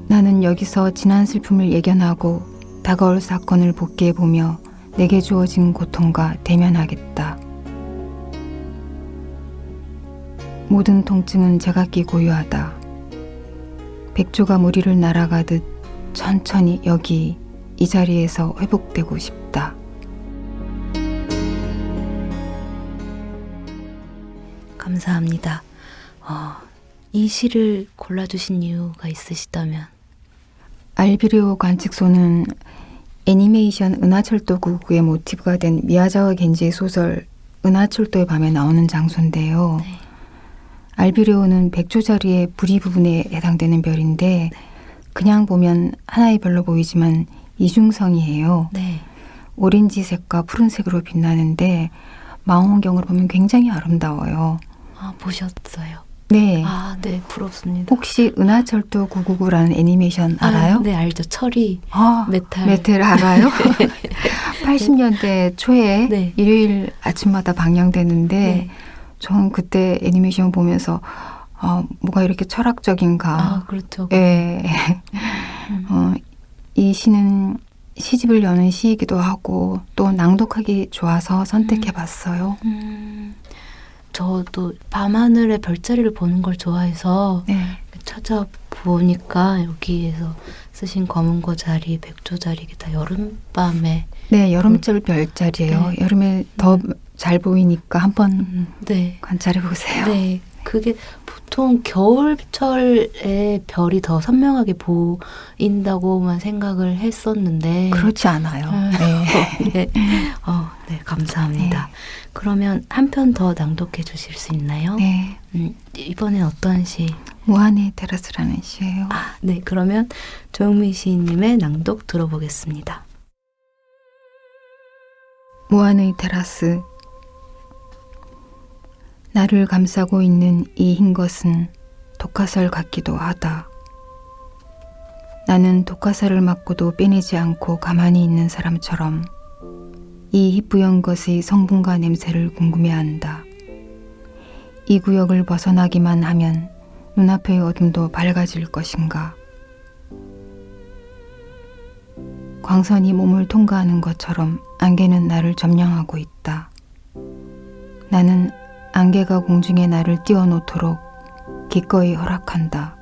나는 여기서 지난 슬픔을 예견하고 다가올 사건을 복기해보며 내게 주어진 고통과 대면하겠다. 모든 통증은 제각기 고유하다. 백조가 무리를 날아가듯 천천히 여기 이 자리에서 회복되고 싶다. 감사합니다. 이 시를 골라주신 이유가 있으시다면? 알비레오 관측소는 애니메이션 은하철도구의 모티브가 된 미야자와 겐지의 소설 은하철도의 밤에 나오는 장소인데요. 네. 알비레오는 백조자리의 부리 부분에 해당되는 별인데 그냥 보면 하나의 별로 보이지만 이중성이에요. 네. 오렌지색과 푸른색으로 빛나는데 망원경으로 보면 굉장히 아름다워요. 아, 보셨어요? 네. 아, 네, 부럽습니다. 혹시 은하철도 999라는 애니메이션 알아요? 아, 네, 알죠. 철이 아, 메탈. 메탈 알아요? 80년대 초에 네. 일요일 아침마다 방영되는데 네. 전 그때 애니메이션 보면서 뭐가 이렇게 철학적인가. 아, 그렇죠. 예. 이 시는 시집을 여는 시이기도 하고 또 낭독하기 좋아서 선택해봤어요. 저도 밤하늘의 별자리를 보는 걸 좋아해서 네. 찾아보니까 여기에서 쓰신 검은고 자리, 백조 자리 이게 다 여름밤에 네, 여름철 별자리예요. 네. 여름에 더 잘 보이니까 한번 네. 관찰해 보세요. 네. 그게 보통 겨울철에 별이 더 선명하게 보인다고만 생각을 했었는데 그렇지 않아요. 네. 네. 네, 감사합니다. 네. 그러면 한 편 더 낭독해 주실 수 있나요? 네. 이번엔 어떤 시? 무한의 테라스라는 시예요. 아, 네. 그러면 조영민 시인님의 낭독 들어보겠습니다. 무한의 테라스. 나를 감싸고 있는 이 흰 것은 독화살 같기도 하다. 나는 독화살을 맞고도 빼내지 않고 가만히 있는 사람처럼 이 희뿌연 것의 성분과 냄새를 궁금해한다. 이 구역을 벗어나기만 하면 눈앞의 어둠도 밝아질 것인가. 광선이 몸을 통과하는 것처럼 안개는 나를 점령하고 있다. 나는 안개가 공중에 나를 띄워놓도록 기꺼이 허락한다.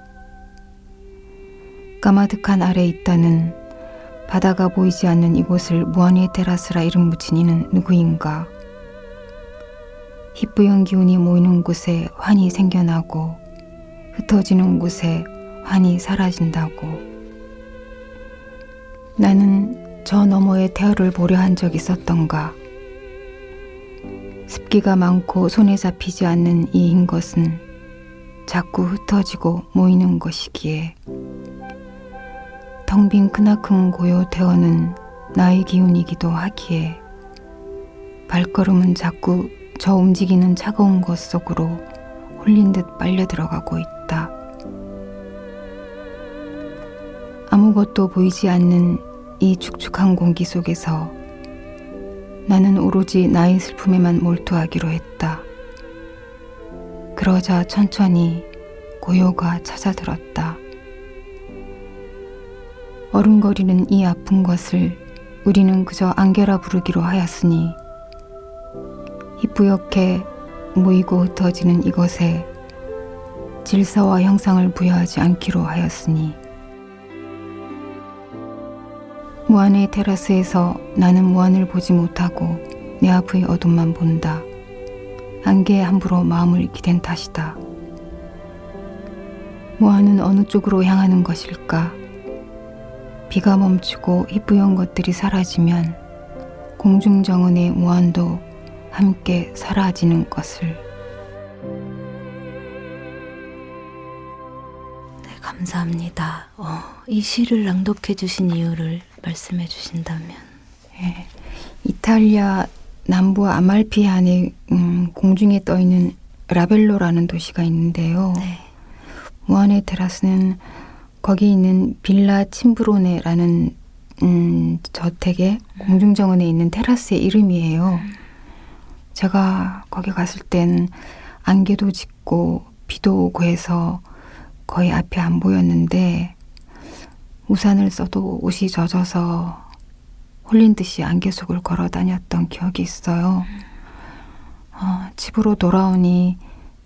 까마득한 아래 있다는 바다가 보이지 않는 이곳을 무한의 테라스라 이름 붙인 이는 누구인가? 희뿌연 기운이 모이는 곳에 환히 생겨나고 흩어지는 곳에 환히 사라진다고. 나는 저 너머의 태어를 보려 한 적 있었던가? 습기가 많고 손에 잡히지 않는 이 흰 것은 자꾸 흩어지고 모이는 것이기에 텅 빈 크나큰 고요 태어는 나의 기운이기도 하기에 발걸음은 자꾸 저 움직이는 차가운 것 속으로 홀린 듯 빨려 들어가고 있다. 아무것도 보이지 않는 이 축축한 공기 속에서 나는 오로지 나의 슬픔에만 몰두하기로 했다. 그러자 천천히 고요가 찾아들었다. 어른거리는 이 아픈 것을 우리는 그저 안개라 부르기로 하였으니 희뿌옇게 모이고 흩어지는 이것에 질서와 형상을 부여하지 않기로 하였으니 무한의 테라스에서 나는 무한을 보지 못하고 내 앞의 어둠만 본다. 안개에 함부로 마음을 기댄 탓이다. 무한은 어느 쪽으로 향하는 것일까? 비가 멈추고 희뿌연 것들이 사라지면 공중정원의 무한도 함께 사라지는 것을. 네, 감사합니다. 이 시를 낭독해 주신 이유를 말씀해 주신다면. 예, 이탈리아 남부 아말피 안에 공중에 떠있는 라벨로라는 도시가 있는데요. 네. 무한의 테라스는 거기 있는 빌라 침브로네라는 저택의 공중정원에 있는 테라스의 이름이에요. 제가 거기 갔을 땐 안개도 짙고 비도 오고 해서 거의 앞이 안 보였는데 우산을 써도 옷이 젖어서 홀린 듯이 안개 속을 걸어 다녔던 기억이 있어요. 집으로 돌아오니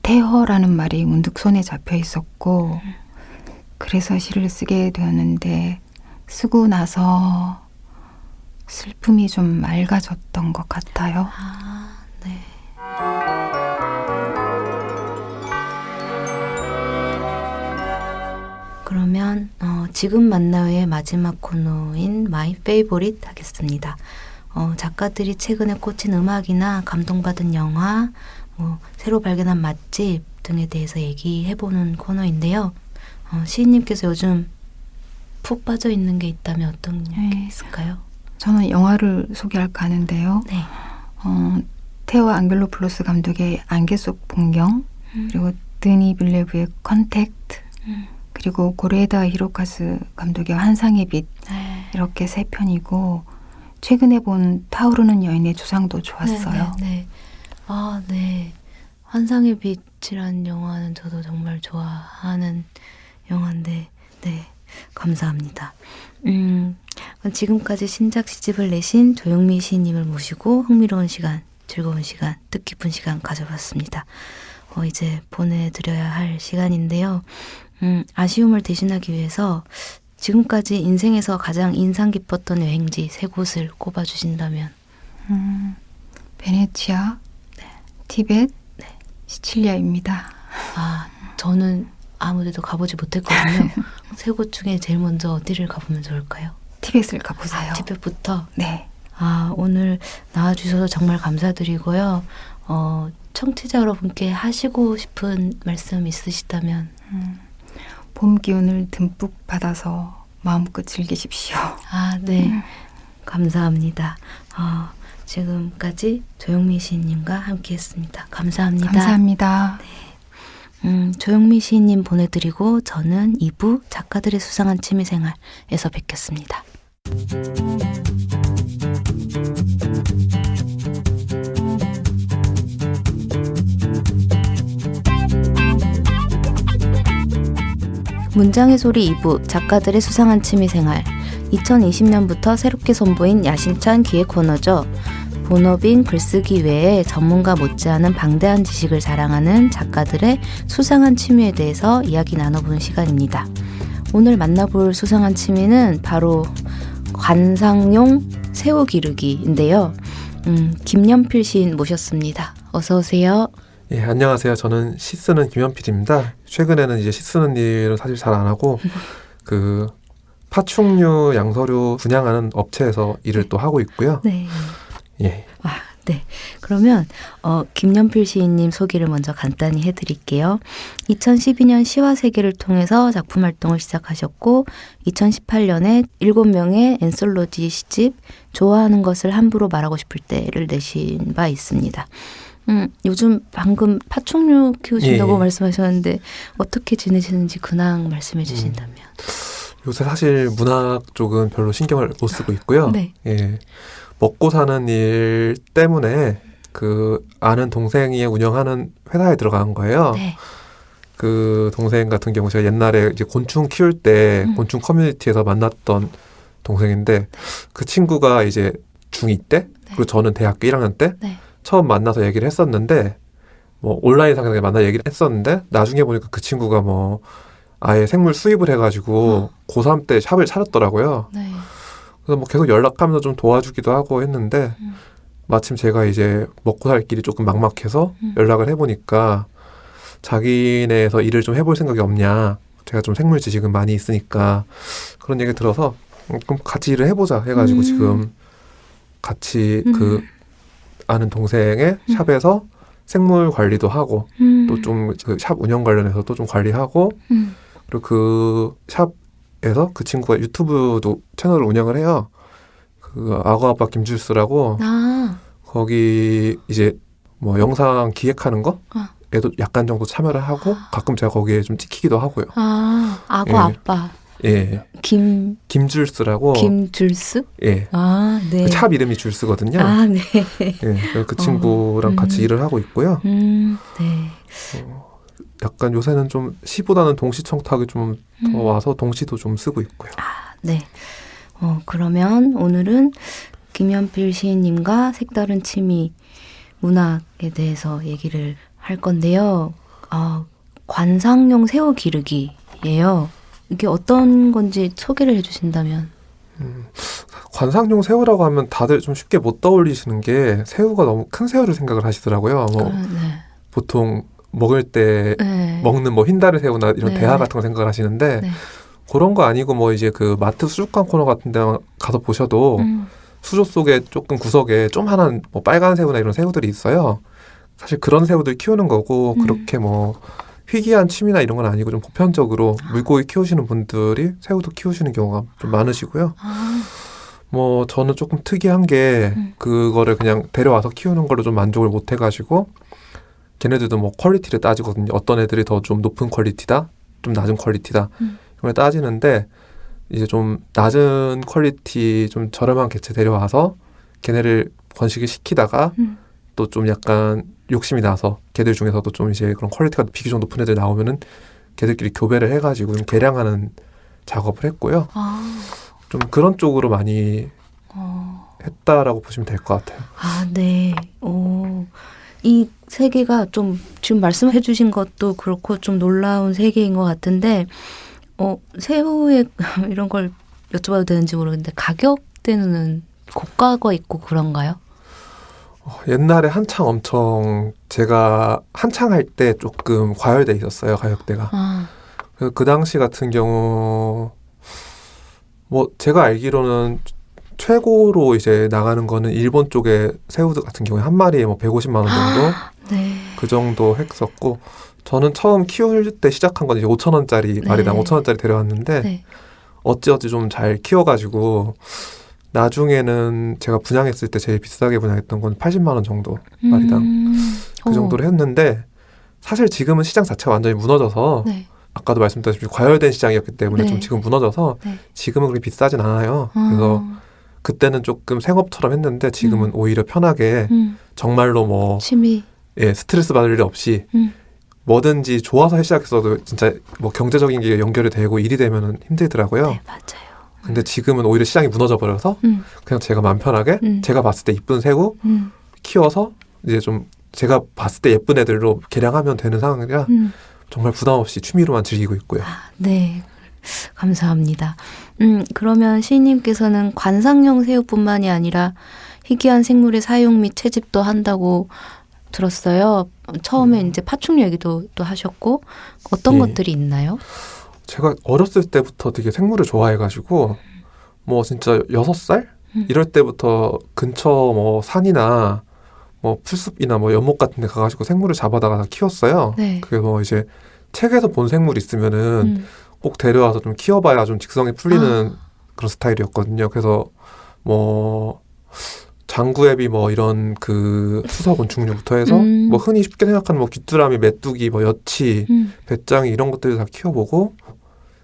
태허라는 말이 문득 손에 잡혀 있었고 그래서 시를 쓰게 되었는데 쓰고 나서 슬픔이 좀 맑아졌던 것 같아요. 아, 네. 그러면 지금 만나요의 마지막 코너인 마이 페이보릿 하겠습니다. 작가들이 최근에 꽂힌 음악이나 감동받은 영화, 새로 발견한 맛집, 등에 대해서 얘기해보는 코너인데요. 시인님께서 요즘 푹 빠져 있는 게 있다면 어떤 게 있을까요? 저는 영화를 소개할까 하는데요. 네. 테오 앙겔로플로스 감독의 안개 속 풍경, 그리고 드니 빌레브의 컨택트, 그리고 고레에다 히로카즈 감독의 환상의 빛, 이렇게 3편이고 최근에 본 타오르는 여인의 조상도 좋았어요. 네. 아, 네. 환상의 빛이라는 영화는 저도 정말 좋아하는 영화인데, 네. 감사합니다. 지금까지 신작 시집을 내신 조영미 시인님을 모시고 흥미로운 시간, 즐거운 시간, 뜻깊은 시간 가져봤습니다. 이제 보내드려야 할 시간인데요. 아쉬움을 대신하기 위해서 지금까지 인생에서 가장 인상 깊었던 여행지 3곳을 꼽아주신다면? 베네치아, 티벳, 시칠리아입니다. 저는 아무데도 가보지 못했거든요. 3곳 중에 제일 먼저 어디를 가보면 좋을까요? 티벳을 가보세요. 티벳부터? 네. 오늘 나와주셔서 정말 감사드리고요. 청취자 여러분께 하시고 싶은 말씀 있으시다면? 봄 기운을 듬뿍 받아서 마음껏 즐기십시오. 네. 감사합니다. 지금까지 조영미 시인님과 함께했습니다. 감사합니다. 감사합니다. 네. 조영미 시인님 보내드리고 저는 2부 작가들의 수상한 취미생활에서 뵙겠습니다. 문장의 소리 2부 작가들의 수상한 취미생활 2020년부터 새롭게 선보인 야심찬 기획 코너죠. 본업인 글쓰기 외에 전문가 못지않은 방대한 지식을 자랑하는 작가들의 수상한 취미에 대해서 이야기 나눠보는 시간입니다. 오늘 만나볼 수상한 취미는 바로 관상용 새우 기르기인데요. 김연필 시인 모셨습니다. 어서 오세요. 예, 안녕하세요. 저는 시 쓰는 김연필입니다. 최근에는 이제 시 쓰는 일은 사실 잘 안 하고 그 파충류, 양서류 분양하는 업체에서 일을 또 하고 있고요. 네. 예. 네. 그러면 김연필 시인님 소개를 먼저 간단히 해드릴게요. 2012년 시와 세계를 통해서 작품 활동을 시작하셨고 2018년에 7명의 엔솔로지 시집 좋아하는 것을 함부로 말하고 싶을 때를 내신 바 있습니다. 요즘 방금 파충류 키우신다고 말씀하셨는데 어떻게 지내시는지 근황 말씀해 주신다면. 요새 사실 문학 쪽은 별로 신경을 못 쓰고 있고요. 네. 예. 먹고 사는 일 때문에 그 아는 동생이 운영하는 회사에 들어간 거예요. 네. 그 동생 같은 경우 제가 옛날에 이제 곤충 키울 때 곤충 커뮤니티에서 만났던 동생인데 그 친구가 이제 중2 때 그리고 저는 대학교 1학년 때 처음 만나서 얘기를 했었는데 뭐 온라인상에서 만나 얘기를 했었는데 나중에 보니까 그 친구가 뭐 아예 생물 수입을 해가지고 고3 때 샵을 차렸더라고요. 네. 그래서 뭐 계속 연락하면서 좀 도와주기도 하고 했는데 마침 제가 이제 먹고 살 길이 조금 막막해서 연락을 해보니까 자기네에서 일을 좀 해볼 생각이 없냐. 제가 좀 생물 지식은 많이 있으니까 그런 얘기 들어서 그럼 같이 일을 해보자 해가지고 지금 같이 그 아는 동생의 샵에서 생물 관리도 하고 또 좀 그 샵 운영 관련해서도 좀 관리하고 그리고 그 샵에서 그 친구가 유튜브도 채널을 운영을 해요. 그 악어 아빠 김주스라고 거기 이제 뭐 영상 기획하는 거 에도 약간 정도 참여를 하고 가끔 제가 거기에 좀 찍히기도 하고요. 악어 예. 아빠. 예. 김줄스라고. 김줄스? 예. 네. 그 샵 이름이 줄스거든요. 네. 예. 그 친구랑 같이 일을 하고 있고요. 네. 약간 요새는 좀 시보다는 동시 청탁이 좀 더 와서 동시도 좀 쓰고 있고요. 네. 그러면 오늘은 김연필 시인님과 색다른 취미 문학에 대해서 얘기를 할 건데요. 관상용 새우 기르기예요. 이게 어떤 건지 소개를 해주신다면. 관상용 새우라고 하면 다들 좀 쉽게 못 떠올리시는 게 새우가 너무 큰 새우를 생각을 하시더라고요. 뭐 보통 먹을 때 먹는 뭐 흰다리 새우나 이런 대하 같은 거 생각을 하시는데 그런 거 아니고 뭐 이제 그 마트 수족관 코너 같은 데 가서 보셔도 수조 속에 조금 구석에 좀 하나 뭐 빨간 새우나 이런 새우들이 있어요. 사실 그런 새우들 키우는 거고 그렇게 뭐 희귀한 취미나 이런 건 아니고 좀 보편적으로 물고기 키우시는 분들이 새우도 키우시는 경우가 좀 많으시고요. 뭐 저는 조금 특이한 게 그거를 그냥 데려와서 키우는 걸로 좀 만족을 못 해가지고 걔네들도 뭐 퀄리티를 따지거든요. 어떤 애들이 더 좀 높은 퀄리티다, 좀 낮은 퀄리티다 이런 걸 따지는데 이제 좀 낮은 퀄리티 좀 저렴한 개체 데려와서 걔네를 번식을 시키다가 또 좀 약간 욕심이 나서 걔들 중에서도 좀 이제 그런 퀄리티가 비교적 높은 애들 나오면은 걔들끼리 교배를 해가지고 좀 개량하는 작업을 했고요. 좀 그런 쪽으로 많이 했다라고 보시면 될 것 같아요. 아, 네. 이 세계가 좀 지금 말씀해 주신 것도 그렇고 좀 놀라운 세계인 것 같은데 새우의 이런 걸 여쭤봐도 되는지 모르겠는데 가격대는 고가가 있고 그런가요? 옛날에 한창 엄청 제가 한창 할 때 조금 과열돼 있었어요. 가격대가. 그 당시 같은 경우 뭐 제가 알기로는 최고로 이제 나가는 거는 일본 쪽에 새우들 같은 경우에 한 마리에 뭐 150만 원 정도 네. 그 정도 했었고 저는 처음 키울 때 시작한 건 이제 5천 원짜리 마리당 5천 원짜리 데려왔는데 네. 어찌어찌 좀 잘 키워가지고 나중에는 제가 분양했을 때 제일 비싸게 분양했던 건 80만 원 정도 마리당 그 정도로 했는데 사실 지금은 시장 자체가 완전히 무너져서 네. 아까도 말씀드렸듯이 과열된 시장이었기 때문에 네. 좀 지금 무너져서 네. 지금은 그렇게 비싸진 않아요. 그래서 그때는 조금 생업처럼 했는데 지금은 오히려 편하게 정말로 뭐 취미. 스트레스 받을 일 없이 뭐든지 좋아서 시작했어도 진짜 뭐 경제적인 게 연결이 되고 일이 되면은 힘들더라고요. 네, 맞아요. 근데 지금은 오히려 시장이 무너져 버려서 그냥 제가 마음 편하게 제가 봤을 때 이쁜 새우 키워서 이제 좀 제가 봤을 때 예쁜 애들로 개량하면 되는 상황이라 정말 부담 없이 취미로만 즐기고 있고요. 네. 감사합니다. 그러면 시인님께서는 관상용 새우뿐만이 아니라 희귀한 생물의 사용 및 채집도 한다고 들었어요. 처음에 이제 파충류 얘기도 또 하셨고 어떤 예. 것들이 있나요? 제가 어렸을 때부터 되게 생물을 좋아해가지고 뭐 진짜 6살? 이럴 때부터 근처 뭐 산이나 뭐 풀숲이나 뭐 연못 같은 데 가가지고 생물을 잡아다가 다 키웠어요. 네. 그게 뭐 이제 책에서 본 생물 있으면은 꼭 데려와서 좀 키워봐야 좀 직성이 풀리는 그런 스타일이었거든요. 그래서 뭐 장구애비 뭐 이런 그 수서 곤충류부터 해서 뭐 흔히 쉽게 생각하는 뭐 귀뚜라미, 메뚜기, 뭐 여치, 배짱이 이런 것들을 다 키워보고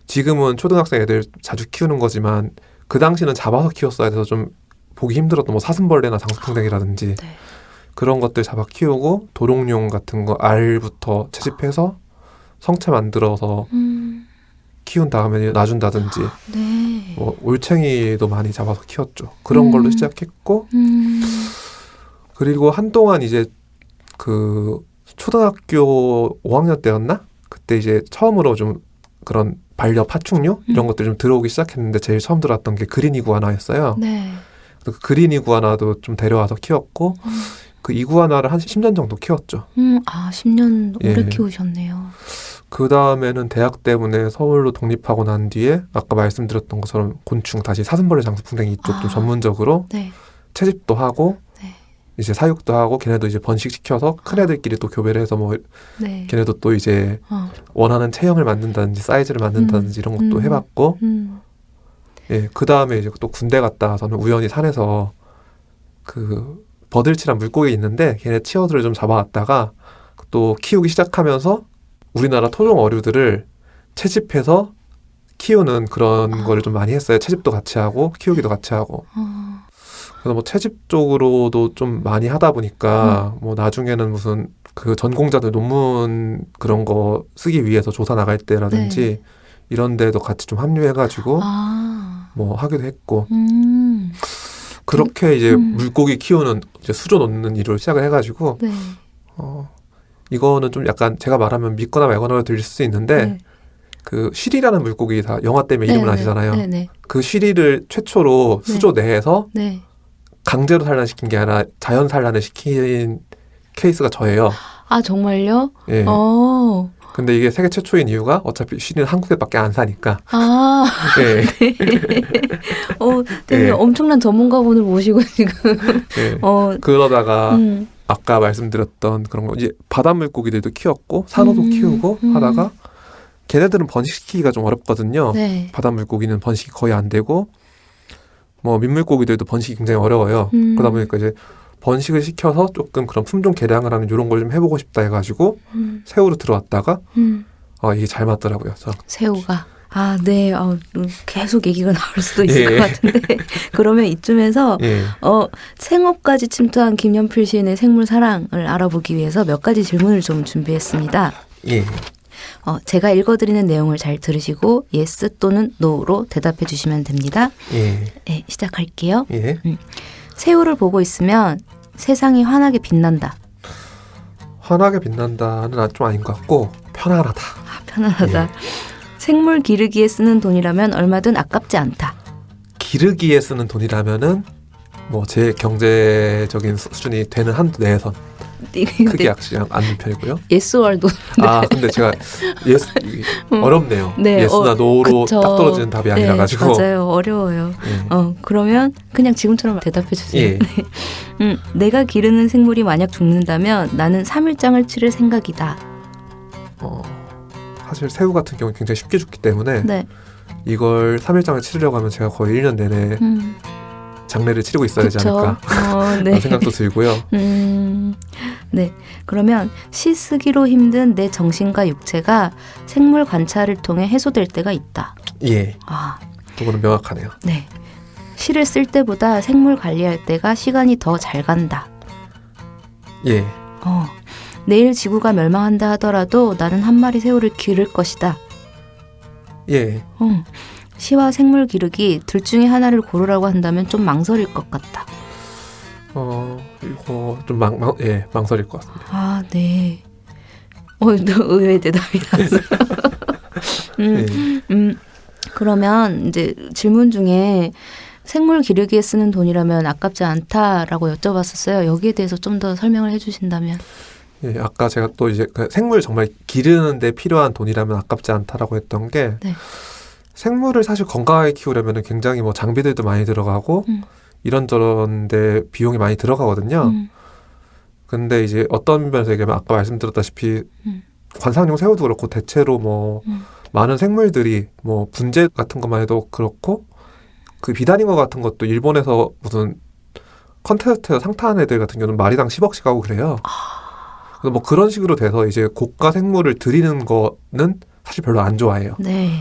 지금은 초등학생 애들 자주 키우는 거지만 그 당시는 잡아서 키웠어야 돼서 좀 보기 힘들었던 뭐 사슴벌레나 장수풍뎅이라든지 네. 그런 것들 잡아 키우고 도롱뇽 같은 거 알부터 채집해서 성체 만들어서 키운 다음에 놔준다든지 네. 뭐 올챙이도 많이 잡아서 키웠죠. 그런 걸로 시작했고 그리고 한동안 이제 그 초등학교 5학년 때였나? 그때 이제 처음으로 좀 그런 반려 파충류 이런 것들이 좀 들어오기 시작했는데 제일 처음 들어왔던 게 그린 이구아나였어요. 네. 그 그린 이구아나도 좀 데려와서 키웠고 그 이구아나를 한 10년 정도 키웠죠. 10년 오래 예. 키우셨네요. 그 다음에는 대학 때문에 서울로 독립하고 난 뒤에 아까 말씀드렸던 것처럼 곤충 다시 사슴벌레 장수풍뎅이 이쪽 좀 전문적으로 네. 채집도 하고 네. 이제 사육도 하고 걔네도 이제 번식시켜서 큰 애들끼리 또 교배를 해서 뭐 네. 걔네도 또 이제 원하는 체형을 만든다든지 사이즈를 만든다든지 이런 것도 해봤고 예, 그 다음에 이제 또 군대 갔다 와서는 우연히 산에서 그 버들치란 물고기 있는데 걔네 치어들을 좀 잡아왔다가 또 키우기 시작하면서 우리나라 토종 어류들을 채집해서 키우는 그런 거를 좀 많이 했어요. 채집도 같이 하고 키우기도 같이 하고. 그래서 뭐 채집 쪽으로도 좀 많이 하다 보니까 뭐 나중에는 무슨 그 전공자들 논문 그런 거 쓰기 위해서 조사 나갈 때라든지 네. 이런 데도 같이 좀 합류해가지고 뭐 하기도 했고 그렇게 이제 물고기 키우는 이제 수조 놓는 일을 시작을 해가지고 네. 이거는 좀 약간 제가 말하면 믿거나 말거나 들릴 수 있는데 네. 그 쉬리라는 물고기 다 영화 때문에 이름을 네, 아시잖아요. 네, 네. 그 쉬리를 최초로 네. 수조 내에서 네. 강제로 산란시킨 게 아니라 자연 산란을 시킨 케이스가 저예요. 아, 정말요? 예. 근데 이게 세계 최초인 이유가 어차피 쉬리는 한국에밖에 안 사니까. 아, 예. 되게 예. 엄청난 전문가분을 모시고 지금. 예. 그러다가 아까 말씀드렸던 그런 거 이제 바다 물고기들도 키웠고 산호도 키우고 하다가 걔네들은 번식시키기가 좀 어렵거든요. 네. 바다 물고기는 번식이 거의 안 되고 뭐 민물고기들도 번식이 굉장히 어려워요. 그러다 보니까 이제 번식을 시켜서 조금 그런 품종 개량을 하는 이런 걸 좀 해보고 싶다 해가지고 새우로 들어왔다가 이게 잘 맞더라고요. 새우가. 아, 네. 계속 얘기가 나올 수도 있을 예. 것 같은데. 그러면 이쯤에서 예. 생업까지 침투한 김연필 시인의 생물 사랑을 알아보기 위해서 몇 가지 질문을 좀 준비했습니다. 예. 제가 읽어드리는 내용을 잘 들으시고 yes 또는 no로 대답해 주시면 됩니다. 예. 네, 시작할게요. 예. 새우를 보고 있으면 세상이 환하게 빛난다. 환하게 빛난다는 좀 아닌 것 같고 편안하다. 아, 편안하다. 예. 생물 기르기에 쓰는 돈이라면 얼마든 아깝지 않다. 기르기에 쓰는 돈이라면은 뭐 제 경제적인 수준이 되는 한도 내에선 크게 약지 않는 편이고요. yes or no. 근데 제가 예스 어렵네요. 네, 예스나 노로 그쵸. 딱 떨어지는 답이 아니라 네, 가지고. 맞아요. 어려워요. 예. 그러면 그냥 지금처럼 대답해 주세요. 예. 내가 기르는 생물이 만약 죽는다면 나는 3일장을 치를 생각이다. 사실 새우 같은 경우는 굉장히 쉽게 죽기 때문에 네. 이걸 3일장을 치르려고 하면 제가 거의 1년 내내 장례를 치르고 있어야 되지 그쵸. 않을까 네. 그런 생각도 들고요. 네. 그러면 시 쓰기로 힘든 내 정신과 육체가 생물 관찰을 통해 해소될 때가 있다. 예, 아, 그거는 명확하네요. 네. 시를 쓸 때보다 생물 관리할 때가 시간이 더 잘 간다. 예, 내일 지구가 멸망한다 하더라도 나는 한 마리 새우를 기를 것이다. 예. 시와 생물 기르기 둘 중에 하나를 고르라고 한다면 좀 망설일 것 같다. 이거 좀 망설일 것 같습니다. 아, 네. 의외의 대답이 나왔어요. 예. 그러면 이제 질문 중에 생물 기르기에 쓰는 돈이라면 아깝지 않다라고 여쭤봤었어요. 여기에 대해서 좀 더 설명을 해주신다면. 예, 아까 제가 또 이제 그 생물 정말 기르는데 필요한 돈이라면 아깝지 않다라고 했던 게 네. 생물을 사실 건강하게 키우려면 굉장히 뭐 장비들도 많이 들어가고 이런저런데 비용이 많이 들어가거든요. 근데 이제 어떤 면에서 얘기하면 아까 말씀드렸다시피 관상용 새우도 그렇고 대체로 뭐 많은 생물들이 뭐 분재 같은 것만 해도 그렇고 그 비단잉어 같은 것도 일본에서 무슨 컨테스트에서 상타한 애들 같은 경우는 마리당 10억씩 하고 그래요. 그래서 뭐 그런 식으로 돼서 이제 고가 생물을 들이는 거는 사실 별로 안 좋아해요. 네.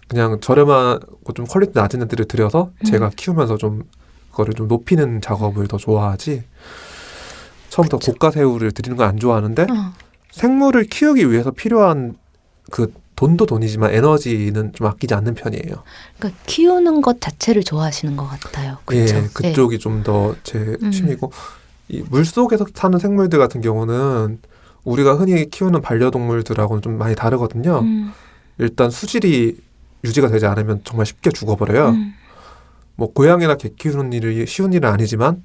그냥 저렴하고 좀 퀄리티 낮은 애들을 들여서 제가 키우면서 좀 그거를 좀 높이는 작업을 더 좋아하지. 처음부터 고가 새우를 들이는 건 안 좋아하는데 생물을 키우기 위해서 필요한 그 돈도 돈이지만 에너지는 좀 아끼지 않는 편이에요. 그러니까 키우는 것 자체를 좋아하시는 것 같아요. 그렇죠? 예, 그쪽이 좀 더 제 취미고 이 물속에서 사는 생물들 같은 경우는 우리가 흔히 키우는 반려동물들하고는 좀 많이 다르거든요. 일단 수질이 유지가 되지 않으면 정말 쉽게 죽어버려요. 뭐 고양이나 개 키우는 일이 쉬운 일은 아니지만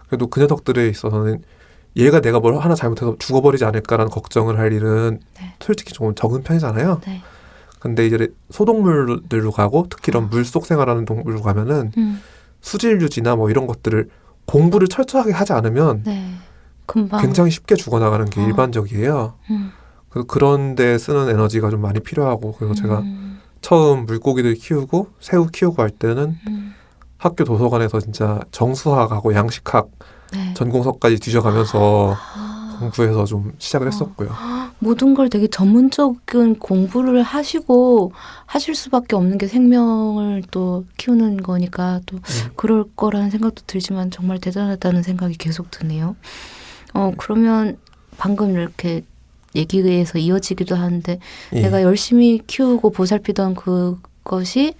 그래도 그 녀석들에 있어서는 얘가 내가 뭘 하나 잘못해서 죽어버리지 않을까라는 걱정을 할 일은 솔직히 조금 적은 편이잖아요. 네. 근데 이제 소동물들로 가고 특히 이런 물속 생활하는 동물로 가면은 수질 유지나 뭐 이런 것들을 공부를 철저하게 하지 않으면 네. 금방. 굉장히 쉽게 죽어나가는 게 일반적이에요. 그래서 그런 데 쓰는 에너지가 좀 많이 필요하고 그래서 제가 처음 물고기들 키우고 새우 키우고 할 때는 학교 도서관에서 진짜 정수학하고 양식학 네. 전공서까지 뒤져가면서 공부해서 좀 시작을 했었고요. 모든 걸 되게 전문적인 공부를 하시고 하실 수밖에 없는 게 생명을 또 키우는 거니까 또 그럴 거라는 생각도 들지만 정말 대단하다는 생각이 계속 드네요. 그러면 방금 이렇게 얘기에서 이어지기도 하는데 예. 내가 열심히 키우고 보살피던 그것이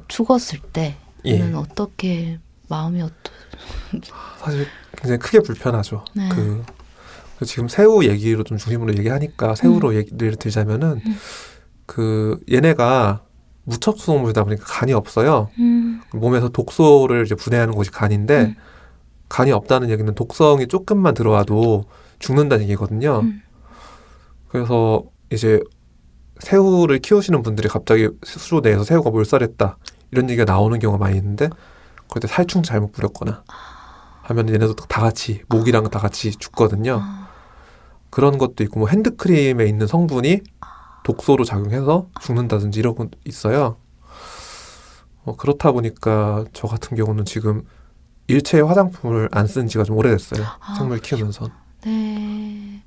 죽었을 때는 예. 어떻게 마음이 사실 굉장히 크게 불편하죠. 네. 지금 새우 얘기로 좀 중심으로 얘기하니까 새우로 얘기를 들자면은 그 얘네가 무척수동물이다 보니까 간이 없어요. 몸에서 독소를 이제 분해하는 곳이 간인데 간이 없다는 얘기는 독성이 조금만 들어와도 죽는다는 얘기거든요. 그래서 이제 새우를 키우시는 분들이 갑자기 수조 내에서 새우가 몰살했다 이런 얘기가 나오는 경우가 많이 있는데 그때 살충 잘못 뿌렸거나 하면 얘네도 다 같이 모기랑 다 같이 죽거든요. 그런 것도 있고 뭐 핸드크림에 있는 성분이 독소로 작용해서 죽는다든지 이런 건 있어요. 그렇다 보니까 저 같은 경우는 지금 일체의 화장품을 안 쓴 지가 좀 오래됐어요. 생물 키우면서. 네.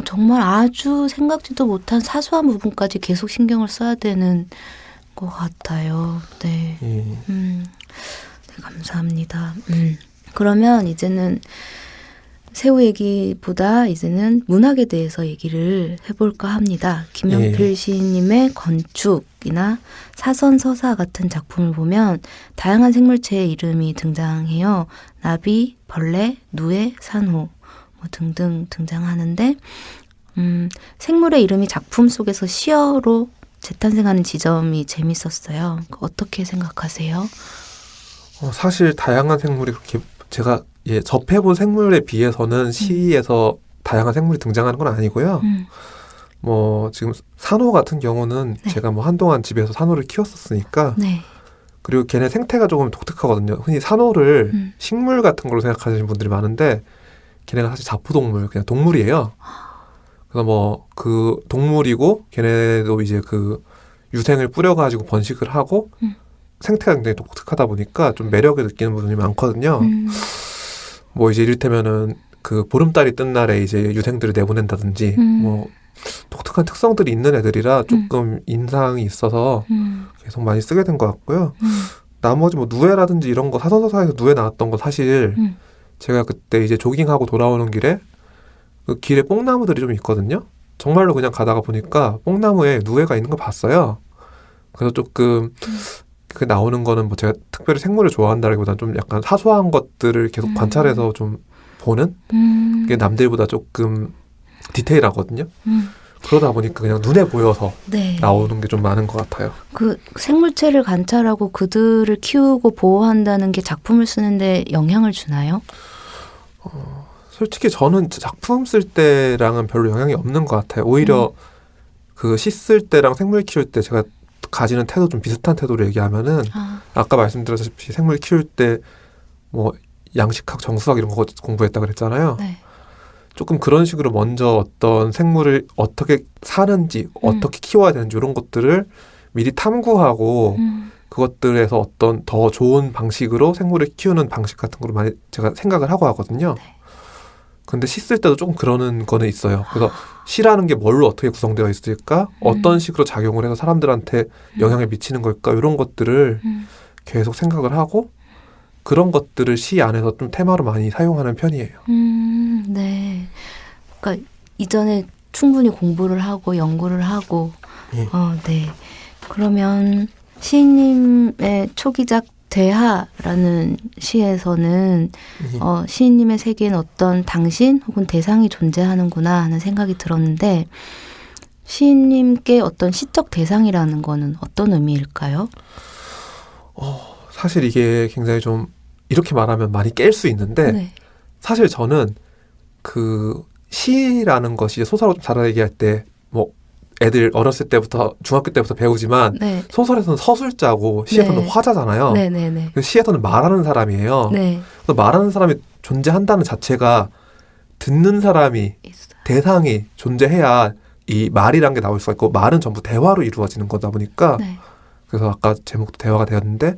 정말 아주 생각지도 못한 사소한 부분까지 계속 신경을 써야 되는 것 같아요. 네. 예. 네, 감사합니다. 그러면 이제는 새우 얘기보다 이제는 문학에 대해서 얘기를 해볼까 합니다. 김연필 시인님의 건축이나 사선서사 같은 작품을 보면 다양한 생물체의 이름이 등장해요. 나비, 벌레, 누에, 산호 뭐 등등 등장하는데 생물의 이름이 작품 속에서 시어로 재탄생하는 지점이 재밌었어요. 어떻게 생각하세요? 사실 다양한 생물이 그렇게 제가 접해본 생물에 비해서는 시에서 다양한 생물이 등장하는 건 아니고요. 뭐 지금 산호 같은 경우는 네. 제가 뭐 한동안 집에서 산호를 키웠었으니까 네. 그리고 걔네 생태가 조금 독특하거든요. 흔히 산호를 식물 같은 걸로 생각하시는 분들이 많은데 걔네가 사실 자포동물, 그냥 동물이에요. 그래서 뭐 그 동물이고 걔네도 이제 그 유생을 뿌려가지고 번식을 하고 생태가 굉장히 독특하다 보니까 좀 매력을 느끼는 분들이 많거든요. 뭐 이제 이를테면은 그 보름달이 뜬 날에 이제 유생들을 내보낸다든지 뭐 독특한 특성들이 있는 애들이라 조금 인상이 있어서 계속 많이 쓰게 된 것 같고요. 나머지 뭐 누에라든지 이런 거 사선서사에서 누에 나왔던 거 사실 제가 그때 이제 조깅하고 돌아오는 길에 그 길에 뽕나무들이 좀 있거든요. 정말로 그냥 가다가 보니까 뽕나무에 누에가 있는 거 봤어요. 그래서 조금 그 나오는 거는 뭐 제가 특별히 생물을 좋아한다기보다는 좀 약간 사소한 것들을 계속 관찰해서 좀 보는 그게 남들보다 조금 디테일하거든요. 그러다 보니까 그냥 눈에 보여서 네. 나오는 게 좀 많은 것 같아요. 그 생물체를 관찰하고 그들을 키우고 보호한다는 게 작품을 쓰는데 영향을 주나요? 솔직히 저는 작품 쓸 때랑은 별로 영향이 없는 것 같아요. 오히려 그 시 쓸 때랑 생물 키울 때 제가 가지는 태도 좀 비슷한 태도로 얘기하면은 아까 말씀드렸다시피 생물 키울 때 뭐 양식학, 정수학 이런 거 공부했다 그랬잖아요. 네. 조금 그런 식으로 먼저 어떤 생물을 어떻게 사는지 어떻게 키워야 되는지 이런 것들을 미리 탐구하고 그것들에서 어떤 더 좋은 방식으로 생물을 키우는 방식 같은 거를 많이 제가 생각을 하고 하거든요. 네. 근데 시 쓸 때도 조금 그러는 거는 있어요. 그래서 시라는 게 뭘로 어떻게 구성되어 있을까? 어떤 식으로 작용을 해서 사람들한테 영향을 미치는 걸까? 이런 것들을 계속 생각을 하고 그런 것들을 시 안에서 좀 테마로 많이 사용하는 편이에요. 네. 그러니까 이전에 충분히 공부를 하고 연구를 하고 예. 네. 그러면 시인님의 초기작 대하라는 시에서는 시인님의 세계에는 어떤 당신 혹은 대상이 존재하는구나 하는 생각이 들었는데 시인님께 어떤 시적 대상이라는 거는 어떤 의미일까요? 사실 이게 굉장히 좀 이렇게 말하면 많이 깰 수 있는데 네. 사실 저는 그 시라는 것이 소설로 좀 잘 얘기할 때 뭐 애들 어렸을 때부터 중학교 때부터 배우지만 네. 소설에서는 서술자고 시에서는 네. 화자잖아요. 네네네. 시에서는 말하는 사람이에요. 네. 그래서 말하는 사람이 존재한다는 자체가 듣는 사람이 있어요. 대상이 존재해야 이 말이란 게 나올 수가 있고 말은 전부 대화로 이루어지는 거다 보니까 네. 그래서 아까 제목도 대화가 되었는데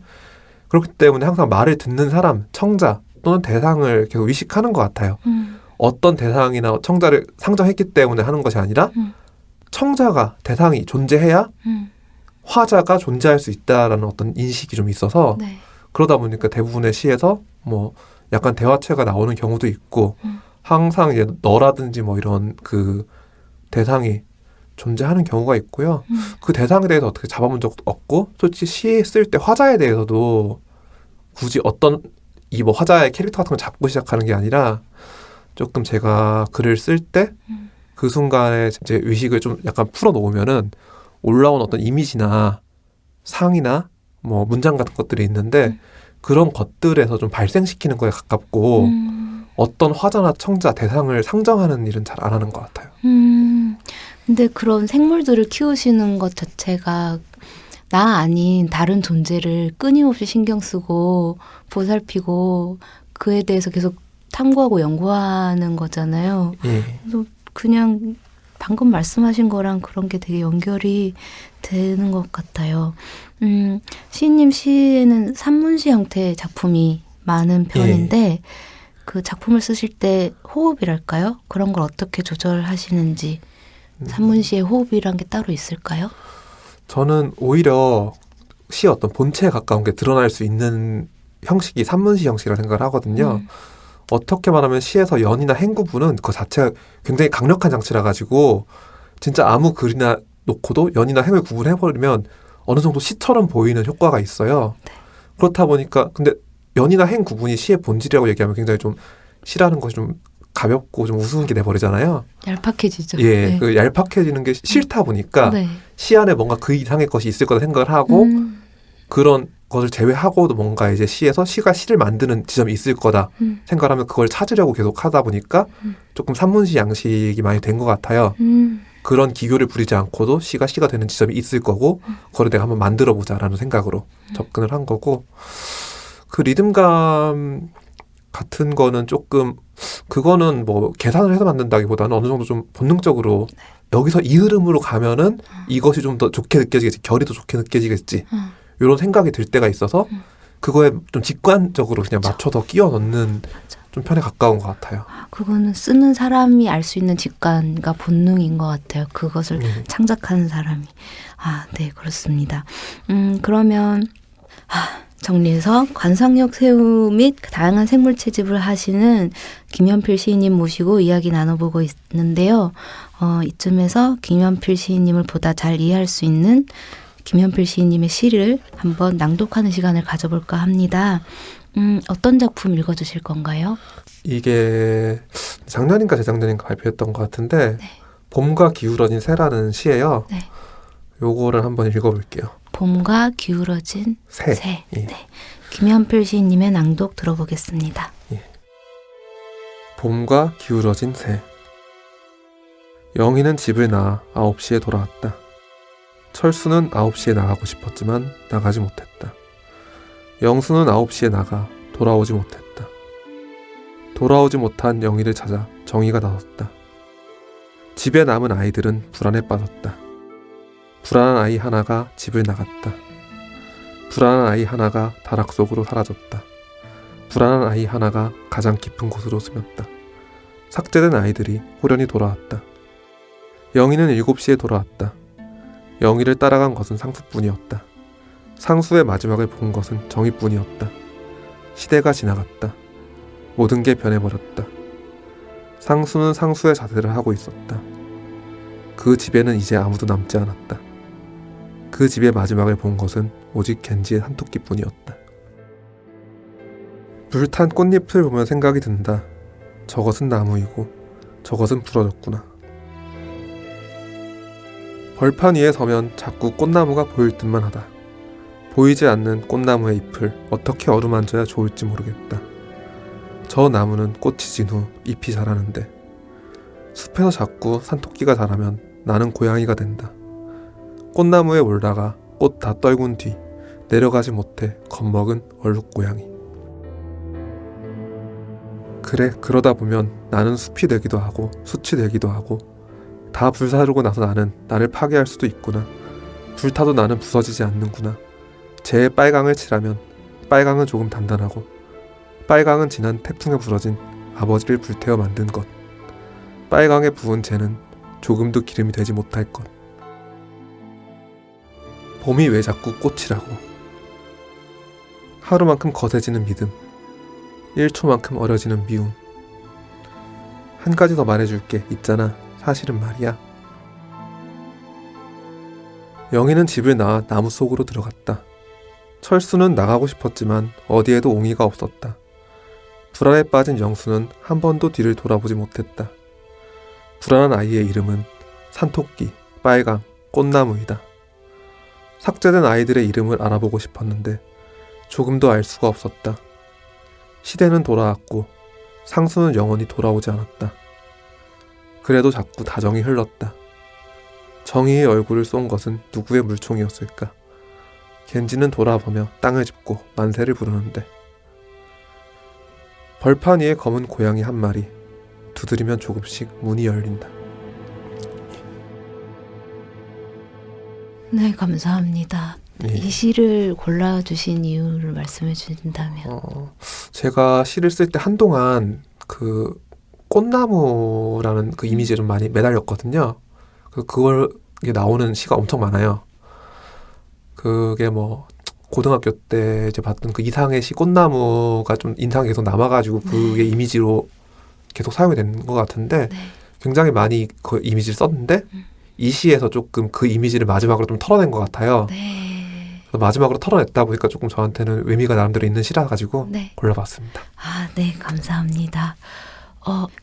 그렇기 때문에 항상 말을 듣는 사람, 청자 또는 대상을 계속 의식하는 것 같아요. 어떤 대상이나 청자를 상정했기 때문에 하는 것이 아니라 청자가 대상이 존재해야 화자가 존재할 수 있다라는 어떤 인식이 좀 있어서 네. 그러다 보니까 대부분의 시에서 뭐 약간 대화체가 나오는 경우도 있고 항상 이제 너라든지 뭐 이런 그 대상이 존재하는 경우가 있고요. 그 대상에 대해서 어떻게 잡아본 적도 없고 솔직히 시 쓸 때 화자에 대해서도 굳이 어떤 이 뭐 화자의 캐릭터 같은 걸 잡고 시작하는 게 아니라 조금 제가 글을 쓸 때 그 순간에 이제 의식을 좀 약간 풀어 놓으면은 올라온 어떤 이미지나 상이나 뭐 문장 같은 것들이 있는데 그런 것들에서 좀 발생시키는 거에 가깝고 어떤 화자나 청자 대상을 상정하는 일은 잘 안 하는 것 같아요. 근데 그런 생물들을 키우시는 것 자체가 나 아닌 다른 존재를 끊임없이 신경 쓰고 보살피고 그에 대해서 계속 탐구하고 연구하는 거잖아요. 예. 그래서 그냥 방금 말씀하신 거랑 그런 게 되게 연결이 되는 것 같아요. 시인님 시에는 산문시 형태의 작품이 많은 편인데 그 작품을 쓰실 때 호흡이랄까요? 그런 걸 어떻게 조절하시는지 산문시의 호흡이란 게 따로 있을까요? 저는 오히려 시의 어떤 본체에 가까운 게 드러날 수 있는 형식이 산문시 형식이라 생각을 하거든요. 어떻게 말하면 시에서 연이나 행 구분은 그 자체가 굉장히 강력한 장치라 가지고 진짜 아무 글이나 놓고도 연이나 행을 구분해버리면 어느 정도 시처럼 보이는 효과가 있어요. 네. 그렇다 보니까 근데 연이나 행 구분이 시의 본질이라고 얘기하면 굉장히 좀 시라는 것이 좀 가볍고 좀 우스운 게 돼버리잖아요. 얄팍해지죠. 예, 네. 그 얄팍해지는 게 싫다 보니까 네. 시 안에 뭔가 그 이상의 것이 있을 거다 생각을 하고 그런 것을 제외하고도 뭔가 이제 시에서 시가 시를 만드는 지점이 있을 거다 생각하면 그걸 찾으려고 계속 하다 보니까 조금 산문시 양식이 많이 된 것 같아요. 그런 기교를 부리지 않고도 시가 시가 되는 지점이 있을 거고 그걸 내가 한번 만들어 보자라는 생각으로 접근을 한 거고 그 리듬감 같은 거는 조금 그거는 뭐 계산을 해서 만든다기보다는 어느 정도 좀 본능적으로 여기서 이 흐름으로 가면은 이것이 좀 더 좋게 느껴지겠지 결이 더 좋게 느껴지겠지 이런 생각이 들 때가 있어서 그거에 좀 직관적으로 그냥 맞춰서 끼워 넣는 좀 편에 가까운 것 같아요. 그거는 쓰는 사람이 알 수 있는 직관과 본능인 것 같아요. 그것을 창작하는 사람이. 아, 네, 그렇습니다. 그러면 정리해서 관상력 새우 및 다양한 생물 채집을 하시는 김연필 시인님 모시고 이야기 나눠보고 있는데요. 이쯤에서 김연필 시인님을 보다 잘 이해할 수 있는 김연필 시인님의 시를 한번 낭독하는 시간을 가져볼까 합니다. 어떤 작품 읽어주실 건가요? 이게 작년인가 재작년인가 발표했던 것 같은데 봄과 기울어진 새라는 시예요. 네. 요거를 한번 읽어볼게요. 봄과 기울어진 새. 예. 네. 김연필 시인님의 낭독 들어보겠습니다. 봄과 기울어진 새. 영희는 집을 나와 9시에 돌아왔다. 철수는 9시에 나가고 싶었지만 나가지 못했다. 영수는 9시에 나가 돌아오지 못했다. 돌아오지 못한 영희를 찾아 정희가 나섰다. 집에 남은 아이들은 불안에 빠졌다. 불안한 아이 하나가 집을 나갔다. 불안한 아이 하나가 다락 속으로 사라졌다. 불안한 아이 하나가 가장 깊은 곳으로 스며다. 삭제된 아이들이 호련히 돌아왔다. 영희는 7시에 돌아왔다. 영희를 따라간 것은 상수뿐이었다. 상수의 마지막을 본 것은 정희뿐이었다. 시대가 지나갔다. 모든 게 변해버렸다. 상수는 상수의 자세를 하고 있었다. 그 집에는 이제 아무도 남지 않았다. 그 집의 마지막을 본 것은 오직 겐지의 한 토끼뿐이었다. 불탄 꽃잎을 보면 생각이 든다. 저것은 나무이고 저것은 부러졌구나. 벌판 위에 서면 자꾸 꽃나무가 보일 듯만 하다. 보이지 않는 꽃나무의 잎을 어떻게 어루만져야 좋을지 모르겠다. 저 나무는 꽃이 진 후 잎이 자라는데 숲에서 자꾸 산토끼가 자라면 나는 고양이가 된다. 꽃나무에 올라가 꽃 다 떨군 뒤 내려가지 못해 겁먹은 얼룩고양이. 그래, 그러다 보면 나는 숲이 되기도 하고 숯이 되기도 하고 다 불사르고 나서 나는 나를 파괴할 수도 있구나. 불타도 나는 부서지지 않는구나. 재에 빨강을 칠하면 빨강은 조금 단단하고 빨강은 지난 태풍에 부러진 아버지를 불태워 만든 것. 빨강에 부은 재는 조금도 기름이 되지 못할 것. 봄이 왜 자꾸 꽃이라고. 하루만큼 거세지는 믿음. 1초만큼 어려지는 미움. 한 가지 더 말해줄게. 있잖아. 사실은 말이야. 영희는 집을 나와 나무 속으로 들어갔다. 철수는 나가고 싶었지만 어디에도 옹이가 없었다. 불안에 빠진 영수는 한 번도 뒤를 돌아보지 못했다. 불안한 아이의 이름은 산토끼, 빨강, 꽃나무이다. 삭제된 아이들의 이름을 알아보고 싶었는데 조금도 알 수가 없었다. 시대는 돌아왔고 상수는 영원히 돌아오지 않았다. 그래도 자꾸 다정이 흘렀다. 정의의 얼굴을 쏜 것은 누구의 물총이었을까? 겐지는 돌아보며 땅을 짚고 만세를 부르는데 벌판 위에 검은 고양이 한 마리. 두드리면 조금씩 문이 열린다. 네, 감사합니다. 예. 이 시를 골라주신 이유를 말씀해 주신다면. 제가 시를 쓸 때 한동안 그 꽃나무라는 그 이미지에 좀 많이 매달렸거든요. 그걸 나오는 시가 엄청 많아요. 그게 뭐 고등학교 때 이제 봤던 그 이상의 시 꽃나무가 좀 인상이 계속 남아가지고 그게 이미지로 계속 사용이 된 것 같은데 네. 굉장히 많이 그 이미지를 썼는데 이 시에서 조금 그 이미지를 마지막으로 좀 털어낸 것 같아요. 네. 그래서 마지막으로 털어냈다 보니까 조금 저한테는 의미가 나름대로 있는 시라 가지고 네. 골라봤습니다. 아, 네, 감사합니다.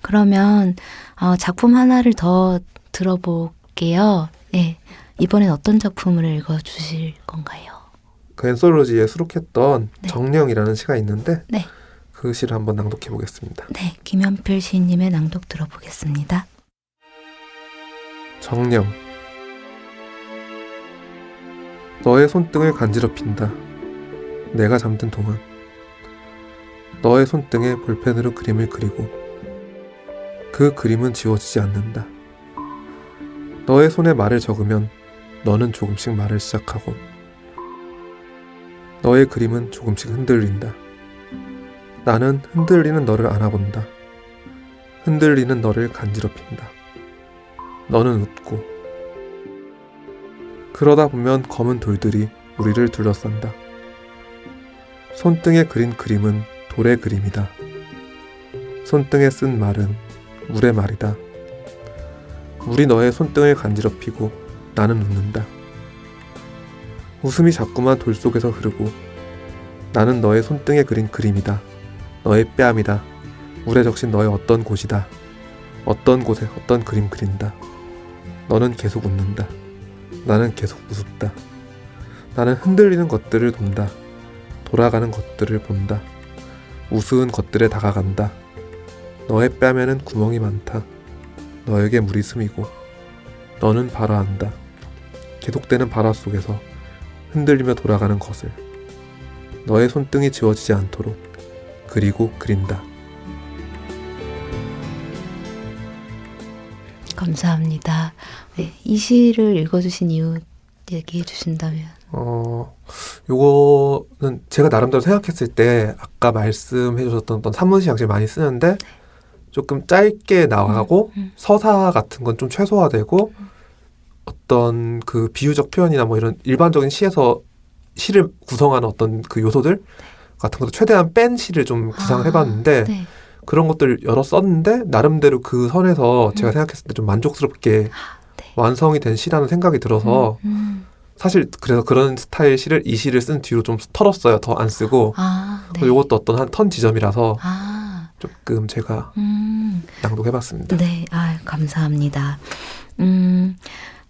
그러면 작품 하나를 더 들어볼게요. 네, 이번엔 어떤 작품을 읽어주실 건가요? 그 엔솔로지에 수록했던 네. 정령이라는 시가 있는데 네. 그 시를 한번 낭독해 보겠습니다. 네, 김연필 시인님의 낭독 들어보겠습니다. 정령. 너의 손등을 간지럽힌다. 내가 잠든 동안. 너의 손등에 볼펜으로 그림을 그리고 그 그림은 지워지지 않는다. 너의 손에 말을 적으면 너는 조금씩 말을 시작하고 너의 그림은 조금씩 흔들린다. 나는 흔들리는 너를 안아본다. 흔들리는 너를 간지럽힌다. 너는 웃고 그러다 보면 검은 돌들이 우리를 둘러싼다. 손등에 그린 그림은 돌의 그림이다. 손등에 쓴 말은 물의 말이다. 물이 너의 손등을 간지럽히고 나는 웃는다. 웃음이 자꾸만 돌 속에서 흐르고 나는 너의 손등에 그린 그림이다. 너의 뺨이다. 물에 적신 너의 어떤 곳이다. 어떤 곳에 어떤 그림 그린다. 너는 계속 웃는다. 나는 계속 우습다. 나는 흔들리는 것들을 본다. 돌아가는 것들을 본다. 우스운 것들에 다가간다. 너의 뺨에는 구멍이 많다. 너에게 물이 스미고 너는 바라한다. 계속되는 바라 속에서 흔들리며 돌아가는 것을 너의 손등이 지워지지 않도록 그리고 그린다. 감사합니다. 네, 이 시를 읽어주신 이유 얘기해 주신다면. 요거는 제가 나름대로 생각했을 때 아까 말씀해 주셨던 어떤 산문시 양식을 많이 쓰는데 조금 짧게 나가고 서사 같은 건 좀 최소화되고 어떤 그 비유적 표현이나 뭐 이런 일반적인 시에서 시를 구성하는 어떤 그 요소들 같은 것도 최대한 뺀 시를 좀 구상을 해봤는데 네. 그런 것들 여러 썼는데 나름대로 그 선에서 제가 생각했을 때 좀 만족스럽게 네. 완성이 된 시라는 생각이 들어서 사실 그래서 그런 스타일 시를 이 시를 쓴 뒤로 좀 털었어요. 더 안 쓰고. 네. 그래서 이것도 어떤 한 턴 지점이라서 조금 제가 낭독해봤습니다. 네, 감사합니다.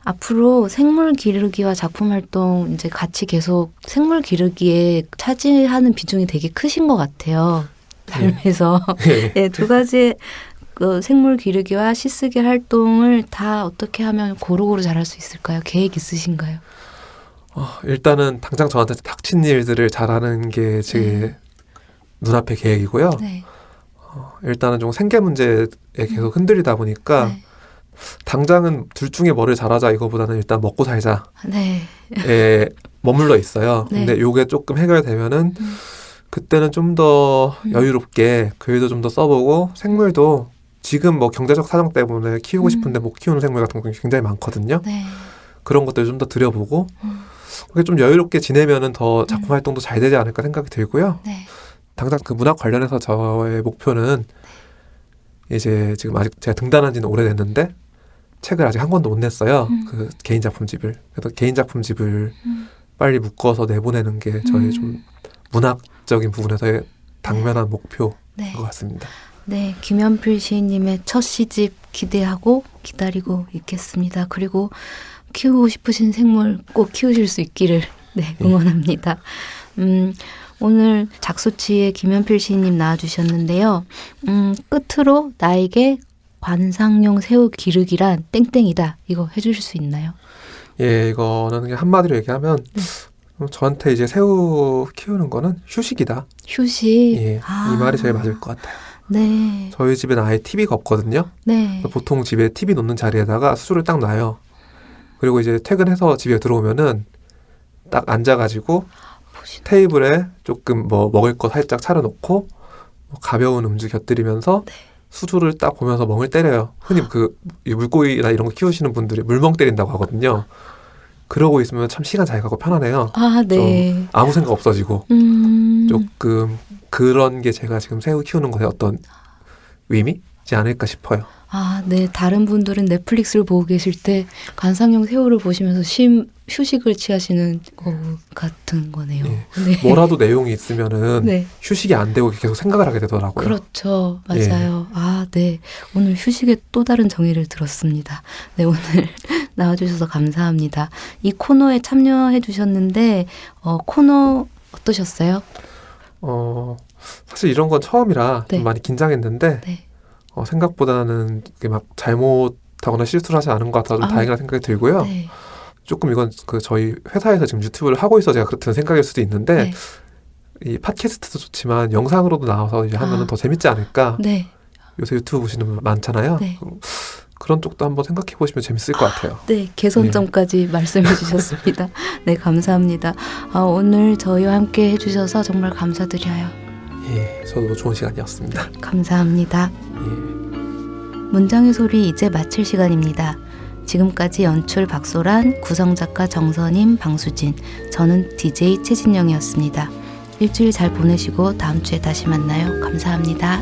앞으로 생물 기르기와 작품 활동 이제 같이 계속 생물 기르기에 차지하는 비중이 되게 크신 것 같아요. 삶에서. 네, 두 가지 그 생물 기르기와 시 쓰기 활동을 다 어떻게 하면 고루고루 잘할 수 있을까요? 계획 있으신가요? 일단은 당장 저한테 닥친 일들을 잘하는 게 제 눈앞의 계획이고요. 네. 일단은 좀 생계 문제에 계속 흔들리다 보니까 네. 당장은 둘 중에 뭐를 잘하자 이거보다는 일단 먹고 살자에 네. 머물러 있어요. 네. 근데 요게 조금 해결되면은 그때는 좀 더 여유롭게 글도 좀 더 써보고 생물도 지금 뭐 경제적 사정 때문에 키우고 싶은데 못 키우는 생물 같은 거 굉장히 많거든요. 네. 그런 것들 좀 더 들여보고 그게 좀 여유롭게 지내면은 더 작품 활동도 잘 되지 않을까 생각이 들고요. 네. 당장 그 문학 관련해서 저의 목표는 이제 지금 아직 제가 등단한 지는 오래됐는데 책을 아직 한 권도 못 냈어요. 그 개인 작품집을. 그래서 개인 작품집을 빨리 묶어서 내보내는 게 저의 좀 문학적인 부분에서의 당면한 목표인 네. 것 같습니다. 네, 김연필 시인님의 첫 시집 기대하고 기다리고 있겠습니다. 그리고 키우고 싶으신 생물 꼭 키우실 수 있기를 응원합니다. 오늘 작소치의 김연필 시인님 나와주셨는데요. 끝으로 나에게 관상용 새우 기르기란 땡땡이다. 이거 해주실 수 있나요? 예, 이거는 그냥 한마디로 얘기하면 저한테 이제 새우 키우는 거는 휴식이다. 휴식. 예, 이 말이 제일 맞을 것 같아요. 네. 저희 집에는 아예 TV가 없거든요. 네. 보통 집에 TV 놓는 자리에다가 수조를 딱 놔요. 그리고 이제 퇴근해서 집에 들어오면은 딱 앉아가지고 테이블에 조금 뭐 먹을 거 살짝 차려놓고 뭐 가벼운 음주 곁들이면서 수조를 딱 보면서 멍을 때려요. 흔히 이 물고기나 이런 거 키우시는 분들이 물멍 때린다고 하거든요. 그러고 있으면 참 시간 잘 가고 편하네요. 아, 네. 좀 아무 생각 없어지고 조금 그런 게 제가 지금 새우 키우는 것의 어떤 의미지 않을까 싶어요. 아, 네. 다른 분들은 넷플릭스를 보고 계실 때 관상용 새우를 보시면서 휴식을 취하시는 것 같은 거네요. 예. 네. 뭐라도 내용이 있으면은 네. 휴식이 안 되고 계속 생각을 하게 되더라고요. 그렇죠. 맞아요. 아, 네. 오늘 휴식의 또 다른 정의를 들었습니다. 네, 오늘 나와주셔서 감사합니다. 이 코너에 참여해 주셨는데, 코너 어떠셨어요? 사실 이런 건 처음이라 네. 좀 많이 긴장했는데, 네. 생각보다는 이렇게 막 잘못하거나 실수를 하지 않은 것 같아서 좀 다행이라는 생각이 들고요. 네. 조금 이건 저희 회사에서 지금 유튜브를 하고 있어 제가 그렇다는 생각일 수도 있는데, 네. 이 팟캐스트도 좋지만 영상으로도 나와서 이제 하면은 더 재밌지 않을까. 네. 요새 유튜브 보시는 분 많잖아요. 네. 그런 쪽도 한번 생각해 보시면 재밌을 것 같아요. 네, 개선점까지 말씀해 주셨습니다. 네, 감사합니다. 오늘 저희와 함께 해주셔서 정말 감사드려요. 예, 저도 좋은 시간이었습니다. 감사합니다. 예. 문장의 소리 이제 마칠 시간입니다. 지금까지 연출 박소란, 구성작가 정선임, 방수진, 저는 DJ 최진영이었습니다. 일주일 잘 보내시고 다음 주에 다시 만나요. 감사합니다.